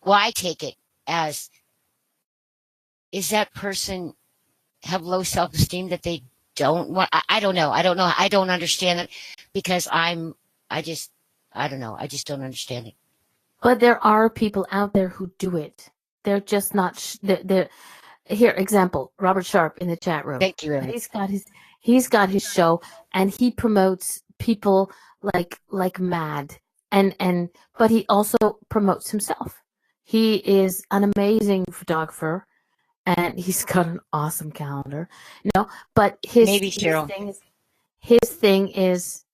well, I take it as, is that person have low self-esteem that they don't want? I don't know. I don't know. I don't understand it because I just, I don't know. I just don't understand it. But there are people out there who do it. They're just not. They're, here, example, Robert Sharp in the chat room. Thank you, Eric. He's got his show, and he promotes people like mad, and but he also promotes himself. He is an amazing photographer, and he's got an awesome calendar. But Maybe Cheryl. his thing is,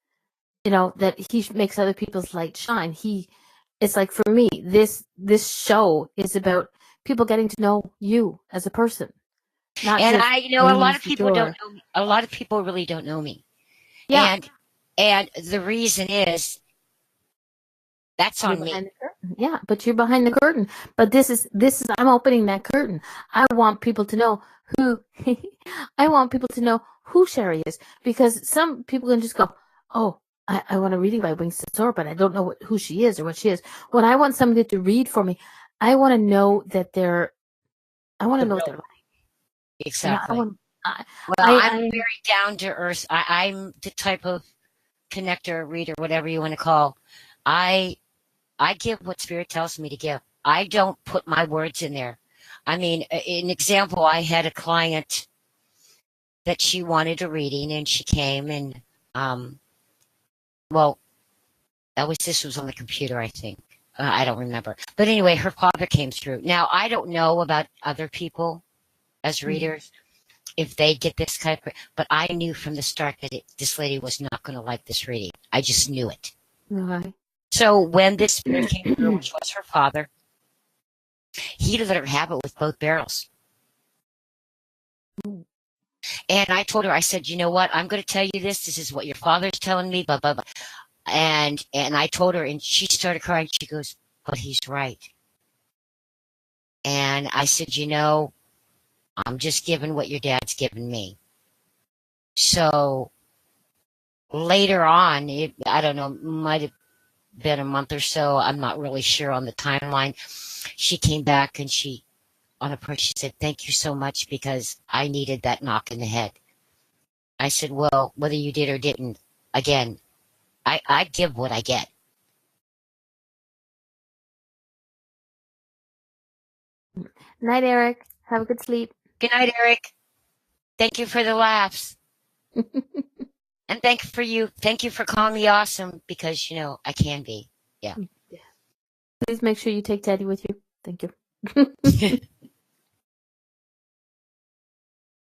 that he makes other people's light shine. It's like, for me, this show is about people getting to know you as a person, not And just a going lot use of the people don't door. know me. A lot of people really don't know me. Yeah. And the reason is that's You're on me. behind the curtain. Yeah, but you're behind the curtain. But this is I'm opening that curtain. I want people to know who I want people to know who Sherri is, because some people can just go, "Oh, I want a reading by Wingstosoar, but I don't know who she is or what she is." When I want somebody to read for me, I want to know that I want to know what they're like. Exactly. I Well, I'm very down to earth. I'm the type of connector, reader, whatever you want to call. I I give what spirit tells me to give. I don't put my words in there. I mean, an example, I had a client that she wanted a reading and she came and well, this was on the computer, I think. I don't remember. But anyway, her father came through. Now, I don't know about other people as readers if they get this type of, but I knew from the start that this lady was not going to like this reading. I just knew it. Okay. So when this spirit came through, which was her father, he let her have it with both barrels. And I told her, I said, you know what? I'm going to tell you this. This is what your father's telling me, blah, blah, blah. And I told her, and she started crying. She goes, but he's right. And I said, I'm just giving what your dad's given me. So later on, I don't know, might have been a month or so. I'm not really sure on the timeline. She came back and on a prayer, she said, thank you so much because I needed that knock in the head. I said, well, whether you did or didn't, again, I give what I get. Night, Eric. Have a good sleep. Good night, Eric. Thank you for the laughs. And thank you for calling me awesome because, I can be. Yeah. Please make sure you take Teddy with you. Thank you.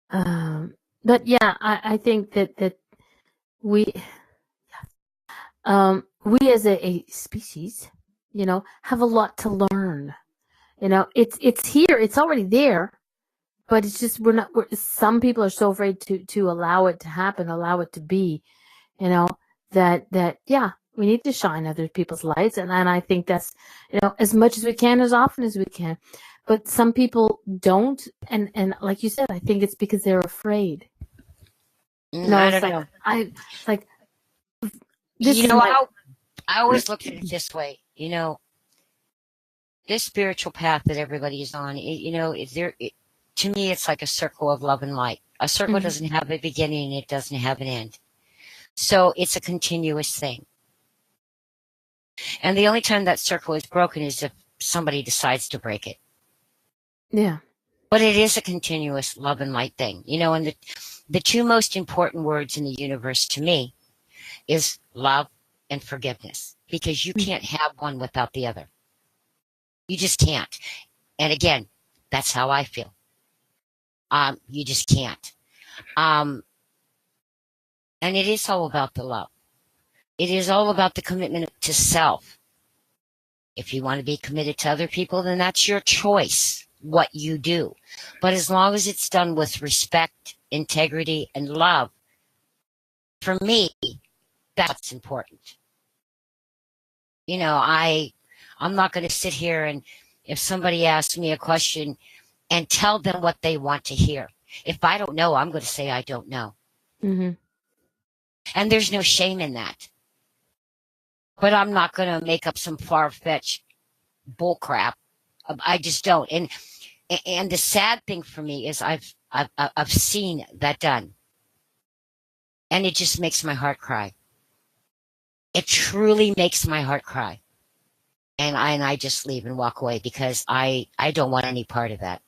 But yeah, I think that we we as a species, have a lot to learn. It's here, it's already there, but it's just some people are so afraid to allow it to happen, allow it to be, that yeah, we need to shine other people's lights, and I think that's, as much as we can, as often as we can. But some people don't, and like you said, I think it's because they're afraid. I don't know. I always looked at it this way. This spiritual path that everybody is on, to me, it's like a circle of love and light. A circle doesn't have a beginning, it doesn't have an end. So it's a continuous thing. And the only time that circle is broken is if somebody decides to break it. Yeah. But it is a continuous love and light thing. And the two most important words in the universe to me is love and forgiveness, because you can't have one without the other. You just can't. And again, that's how I feel. You just can't. And it is all about the love. It is all about the commitment to self. If you want to be committed to other people, then that's your choice, what you do. But as long as it's done with respect, integrity, and love, for me, that's important. I'm not going to sit here and if somebody asks me a question and tell them what they want to hear. If I don't know, I'm going to say I don't know. Mm-hmm. And there's no shame in that. But I'm not going to make up some far-fetched bull crap. I just don't. And the sad thing for me is I've seen that done. And it just makes my heart cry. It truly makes my heart cry. And I just leave and walk away because I don't want any part of that.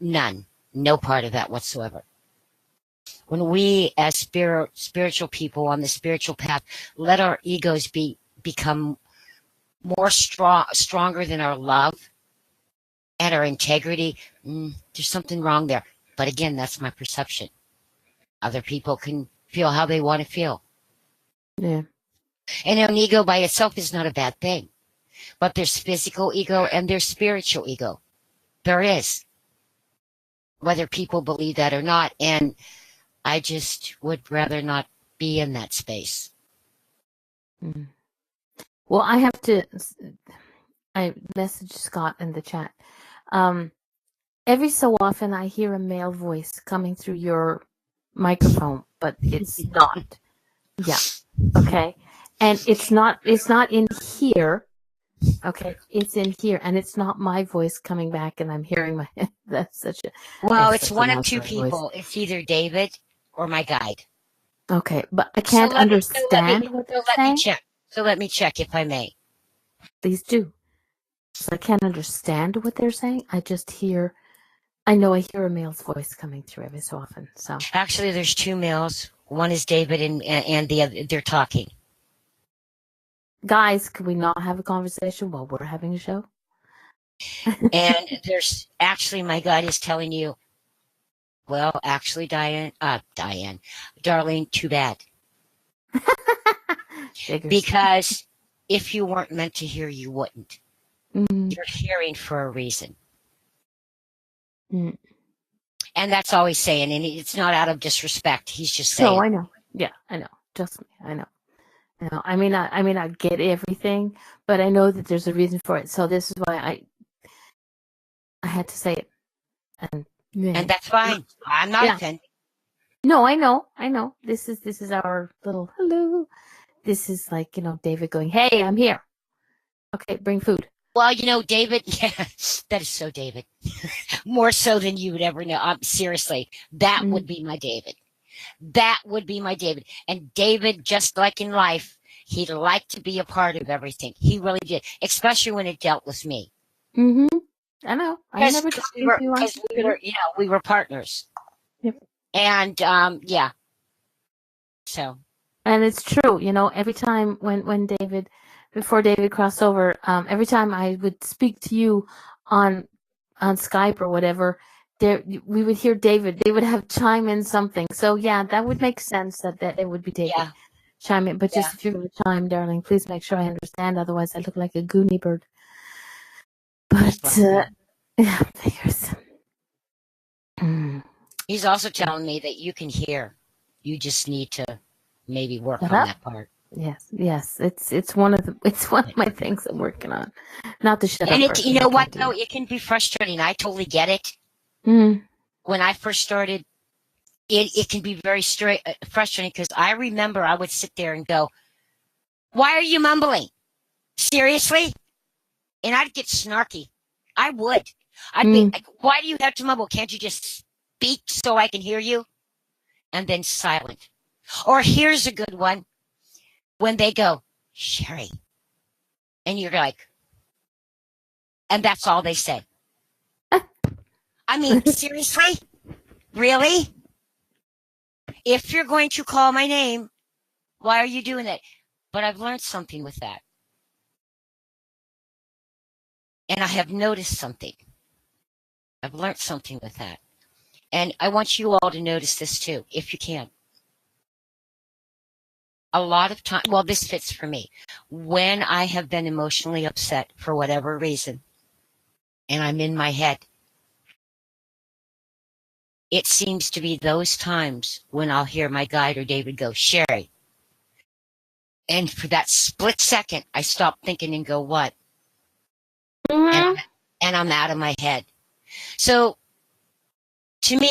None. No part of that whatsoever. When we as spiritual people on the spiritual path let our egos become more stronger than our love and our integrity, there's something wrong there. But again, that's my perception. Other people can feel how they want to feel. Yeah. And an ego by itself is not a bad thing. But there's physical ego and there's spiritual ego. There is. Whether people believe that or not. And I just would rather not be in that space. Mm. Well, I messaged Scott in the chat. Every so often I hear a male voice coming through your microphone, but it's not. Yeah. Okay. And it's not in here. Okay. It's in here and it's not my voice coming back and I'm hearing that's such a. Well, it's such one an of two awesome voice. people. It's either David or my guide. Okay. But I can't understand what they're saying. So let me check if I may. Please do. So I can't understand what they're saying. I know I hear a male's voice coming through every so often. So actually, there's two males. One is David, and the other. They're talking. Guys, can we not have a conversation while we're having a show? And there's actually my guide is telling you. Well, actually, Diane, Darlene, too bad. Because if you weren't meant to hear, you wouldn't. Mm-hmm. You're hearing for a reason. Mm-hmm. And that's all he's saying. And it's not out of disrespect. He's just saying. No, I know. Yeah, I know. Trust me, I know. I mean, I get everything, but I know that there's a reason for it. So this is why I had to say it. And that's fine. I'm not offended. No, I know. This is our little hello. This is like, David going, "Hey, I'm here. Okay, bring food." Well, David, yeah, that is so David. More so than you would ever know. Seriously, that would be my David. That would be my David. And David, just like in life, he'd like to be a part of everything. He really did, especially when it dealt with me. Mm-hmm. I know. I never because we were partners. Yep. And yeah. So. And it's true, every time before David crossed over, every time I would speak to you on Skype or whatever, we would hear David. They would have chime in something. So yeah, that would make sense that it would be David chime in. But just if you're going to chime, darling, please make sure I understand. Otherwise, I look like a Goonie bird. But yeah, figures. He's also telling me that you can hear. You just need to maybe work on that part. Yes. It's one of my things I'm working on. Not to shut up. And you know what though, it can be frustrating. I totally get it. When I first started, it can be very frustrating because I remember I would sit there and go, "Why are you mumbling? Seriously?" And I'd get snarky. I would. I'd be like, "Why do you have to mumble? Can't you just speak so I can hear you?" And then silent. Or here's a good one. When they go, "Sherri," and you're like, and that's all they say. I mean, seriously? Really? If you're going to call my name, why are you doing that? But I've learned something with that. And I have noticed something. I've learned something with that. And I want you all to notice this too, if you can. A lot of time, well, this fits for me. When I have been emotionally upset for whatever reason, and I'm in my head, it seems to be those times when I'll hear my guide or David go, "Sherri, And for that split second, I stop thinking and go, what? And Mm-hmm. I'm out of my head. So to me,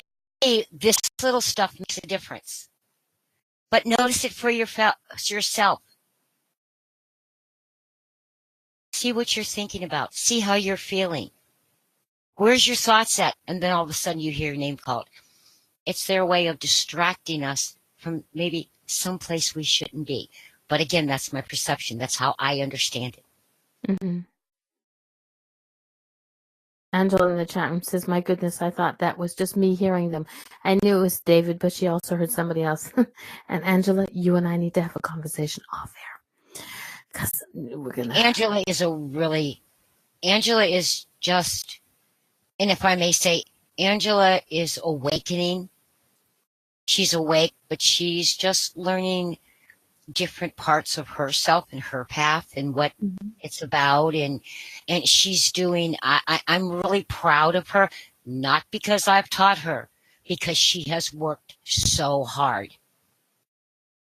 this little stuff makes a difference. But notice it for yourself. See what you're thinking about. See how you're feeling. Where's your thoughts at? And then all of a sudden you hear your name called. It's their way of distracting us from maybe someplace we shouldn't be. But again, that's my perception. That's how I understand it. Mm-hmm. Angela in the chat room says, my goodness, I thought that was just me hearing them. I knew it was David, but she also heard somebody else. And Angela, you and I need to have a conversation off air. Because we're going to... Angela is just, and if I may say, Angela is awakening. She's awake, but she's just learning different parts of herself and her path and what it's about. And she's doing, I'm really proud of her, not because I've taught her, because she has worked so hard.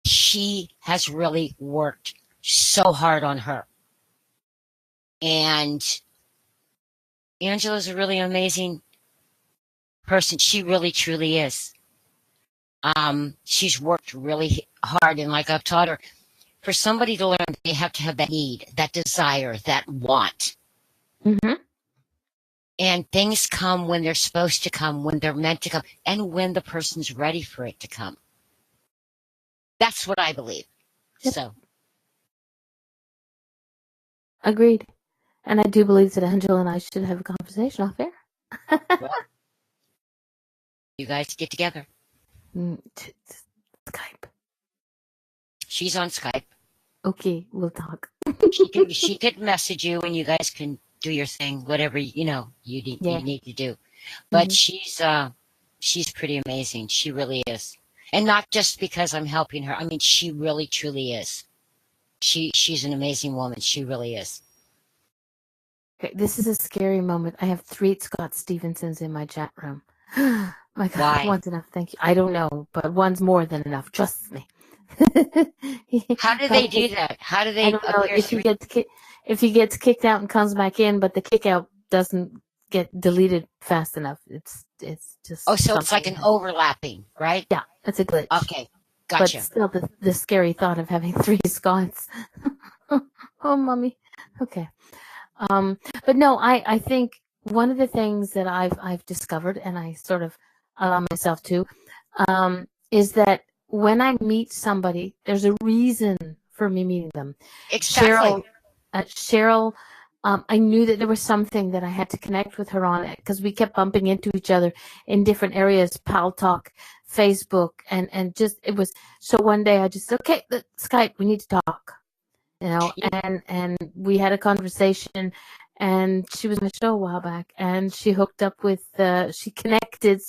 She has really worked so hard on her. And Angela's a really amazing person. She really, truly is. She's worked really hard, and like I've taught her, for somebody to learn, they have to have that need, that desire, that want. Mm-hmm. And things come when they're supposed to come, when they're meant to come, and when the person's ready for it to come. That's what I believe. Yep. So. Agreed. And I do believe that Angela and I should have a conversation off air. Well, you guys get together. Skype. She's on Skype. Okay, we'll talk. She could message you, and you guys can do your thing, whatever you need to do. But she's pretty amazing. She really is, and not just because I'm helping her. I mean, she really truly is. She's an amazing woman. She really is. Okay, this is a scary moment. I have 3 Scott Stevensons in my chat room. My God, Why? one's enough. Thank you. I don't know, but one's more than enough. Trust me. How do they do that? How do they? I don't know if he gets kicked out and comes back in, but the kick out doesn't get deleted fast enough. It's just so it's like an overlapping, right? Yeah, it's a glitch. Okay, gotcha. But still, the scary thought of having 3 Scots. Oh, mommy. Okay. But no, I think one of the things that I've discovered, and I sort of allow myself to, is that when I meet somebody, there's a reason for me meeting them. Exactly. Cheryl, I knew that there was something that I had to connect with her on it because we kept bumping into each other in different areas, Pal Talk, Facebook, and just, it was, so one day I just said, okay, Skype, we need to talk, and we had a conversation, and she was on the show a while back, and she hooked up with, she connected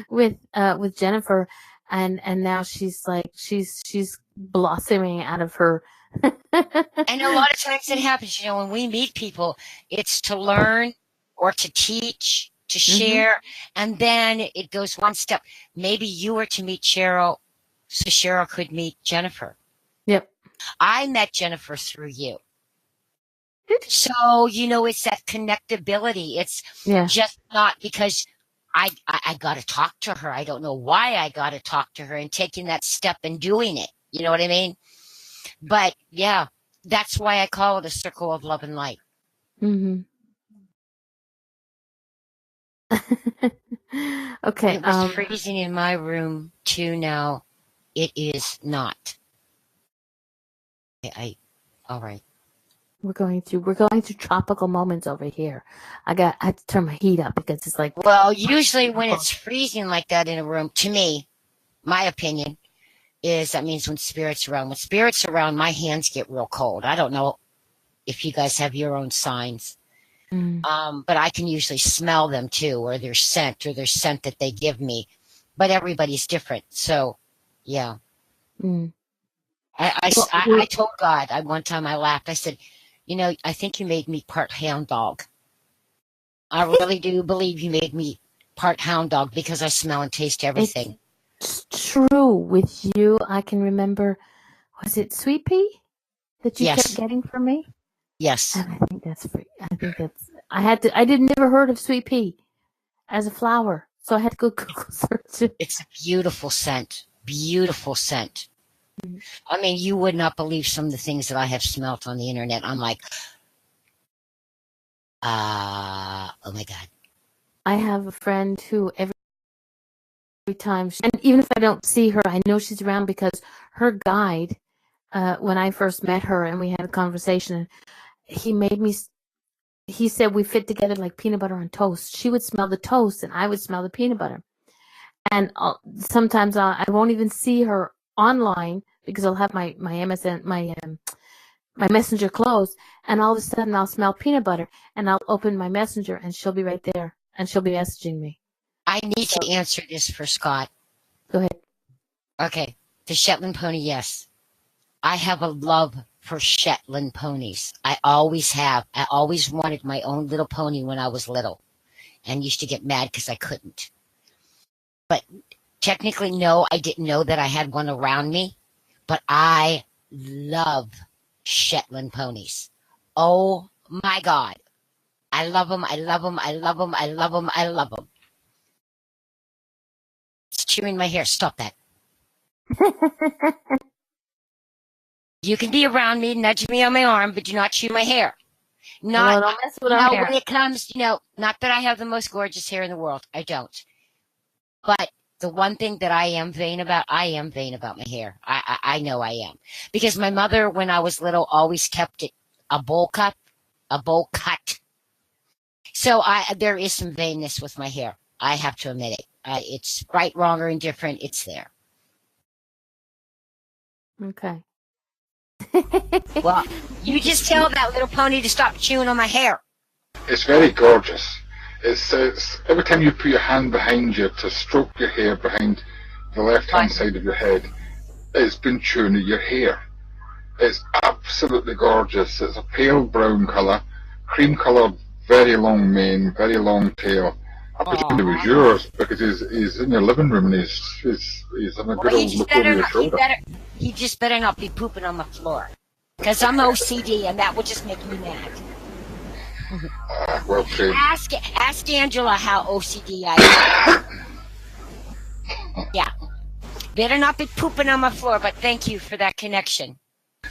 with Jennifer, and now she's like, she's blossoming out of her. And a lot of times it happens, when we meet people, it's to learn or to teach, to share, and then it goes one step. Maybe you were to meet Cheryl, so Cheryl could meet Jennifer. Yep. I met Jennifer through you. So, it's that connectability. It's just not because I got to talk to her. I don't know why I got to talk to her, and taking that step and doing it. You know what I mean? But yeah, that's why I call it a circle of love and light. Mm-hmm. Okay. It was freezing in my room too. Now it is not. All right. We're going through tropical moments over here. I had to turn my heat up because it's like. Well, usually when it's freezing like that in a room, to me, my opinion is that means when spirits are around. When spirits are around, my hands get real cold. I don't know if you guys have your own signs. But I can usually smell them too, or their scent that they give me. But everybody's different. So, yeah. I told God, one time I laughed. I said, I think you made me part hound dog. I really do believe you made me part hound dog because I smell and taste everything. It's true with you. I can remember, was it Sweet Pea that you kept Yes. getting for me? Yes. And I think that's free. I didn't never heard of Sweet Pea as a flower, so I had to go Google search it. It's a beautiful scent. Beautiful scent. I mean, you would not believe some of the things that I have smelt on the internet. I'm like, oh my God. I have a friend who every time, and even if I don't see her, I know she's around because her guide, when I first met her and we had a conversation, he made me, he said we fit together like peanut butter on toast. She would smell the toast and I would smell the peanut butter. And sometimes I won't even see her online because I'll have my MSN, my messenger closed, and all of a sudden I'll smell peanut butter and I'll open my messenger and she'll be right there and she'll be messaging me. I need to answer this for Scott. Go ahead. Okay. The Shetland pony, yes. I have a love for Shetland ponies. I always have. I always wanted my own little pony when I was little and used to get mad because I couldn't. But technically, no, I didn't know that I had one around me. But I love Shetland ponies. Oh my God. I love them. I love them. I love them. I love them. I love them. It's chewing my hair. Stop that. You can be around me, nudge me on my arm, but do not chew my hair. Not, don't mess with our hair. when it comes, not that I have the most gorgeous hair in the world. I don't. But the one thing that I am vain about my hair. I know I am. Because my mother, when I was little, always kept it a bowl cut. So there is some vainness with my hair. I have to admit it. It's right, wrong, or indifferent. It's there. Okay. Well, you just tell that little pony to stop chewing on my hair. It's very gorgeous. It's every time you put your hand behind you to stroke your hair behind the left-hand side of your head, it's been chewing at your hair. It's absolutely gorgeous. It's a pale brown colour, cream coloured, very long mane, very long tail. I presume it was yours because he's in your living room and he's having a good old look over your shoulder. He just better not be pooping on the floor. Because I'm OCD and that would just make me mad. Well trained. Ask Angela how OCD I am. Yeah. Better not be pooping on my floor, but thank you for that connection.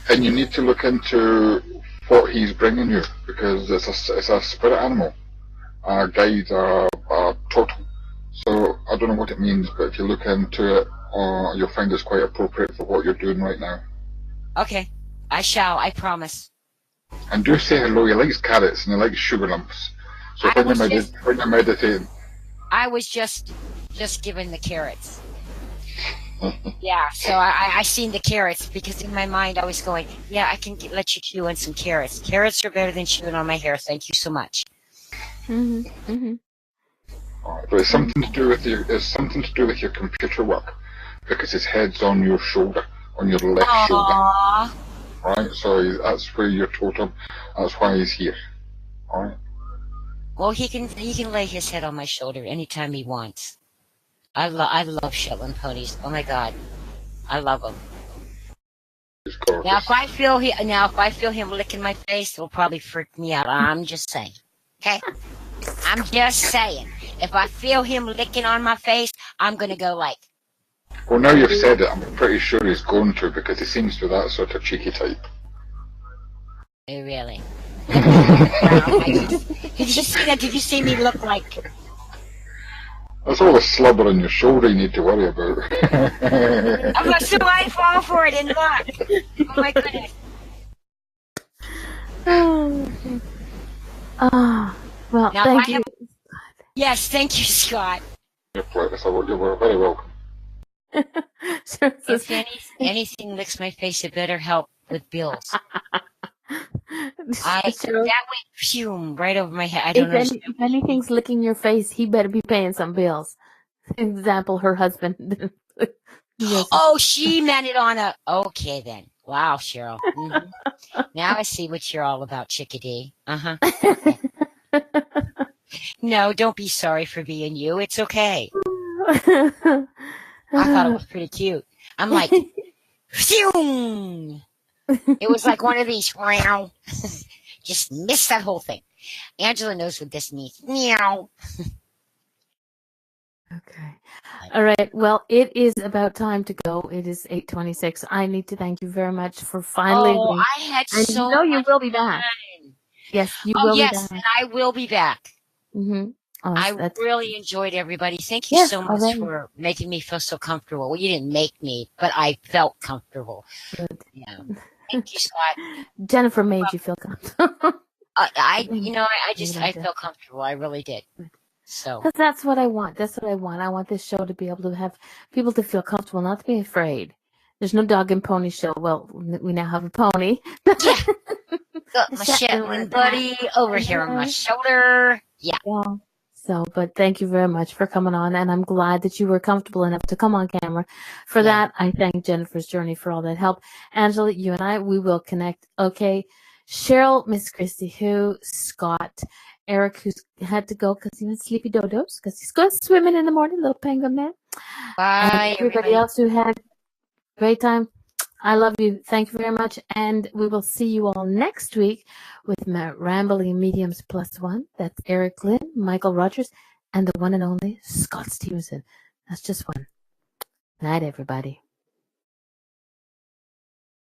And you need to look into what he's bringing you because it's a spirit animal. Guides are total. So I don't know what it means, but if you look into it, you'll find it's quite appropriate for what you're doing right now. Okay. I shall, I promise. And do say hello. He likes carrots and he likes sugar lumps. So when you're meditating. I was just given the carrots. Yeah, so I seen the carrots because in my mind I was going, yeah, I can let you chew on some carrots. Carrots are better than chewing on my hair. Thank you so much. But it's something to do with your computer work because his head's on your shoulder, on your left shoulder. Right, so that's where you're totem. That's why he's here. All right. Well, he can lay his head on my shoulder anytime he wants. I love Shetland ponies. Oh my God, I love them. Now if I feel him licking my face, it'll probably freak me out. I'm just saying. Okay, I'm just saying. If I feel him licking on my face, I'm gonna go like. Well, now you've said it, I'm pretty sure he's going to because he seems to be that sort of cheeky type. Oh, really? Did you see that? Did you see me look like? That's all the slubber on your shoulder you need to worry about. I'm not sure I fall for it and look. Oh my goodness. Well, now, thank you. Yes, thank you, Scott. You're very welcome. If anything licks my face, it better help with bills. That went fume right over my head. I don't know. If anything's licking your face, he better be paying some bills. Example, her husband. Oh, she meant it on a... Okay, then. Wow, Cheryl. Mm-hmm. Now I see what you're all about, chickadee. Uh-huh. No, don't be sorry for being you. It's okay. I thought it was pretty cute. I'm like, phew! It was like one of these, meow. Just missed that whole thing. Angela knows what this means. Meow. Okay. All right. Well, it is about time to go. It is 8:26. I need to thank you very much for finally Oh, agreeing. I had And so you know you much will be back. fun. Yes, you Oh, will be yes, back. and I will be back. Mm-hmm. Oh, I that's really enjoyed everybody. Thank you yes, so much already. for making me feel so comfortable. Well, you didn't make me, but I felt comfortable. Good. Yeah. Thank you, Scott. Jennifer made you feel comfortable. I Maybe I like that. felt comfortable. I really did. So, Because that's what I want. That's what I want. I want this show to be able to have people to feel comfortable, not to be afraid. There's no dog and pony show. Well, we now have a pony. yeah. Got my Shetland Shetland buddy over here on my shoulder. Yeah. Yeah. So, but thank you very much for coming on, and I'm glad that you were comfortable enough to come on camera. For that, I thank Jennifer's Journey for all that help. Angela, you and I, we will connect. Okay. Cheryl, Miss Christy, who, Scott, Eric, who's had to go because he went sleepy dodos, because he's going swimming in the morning, little penguin man. Bye, And everybody else who had a great time. I love you. Thank you very much. And we will see you all next week with my Rambling Mediums +1. That's Eric Lynn, Michael Rogers, and the one and only Scott Stevenson. That's just one. Night, everybody.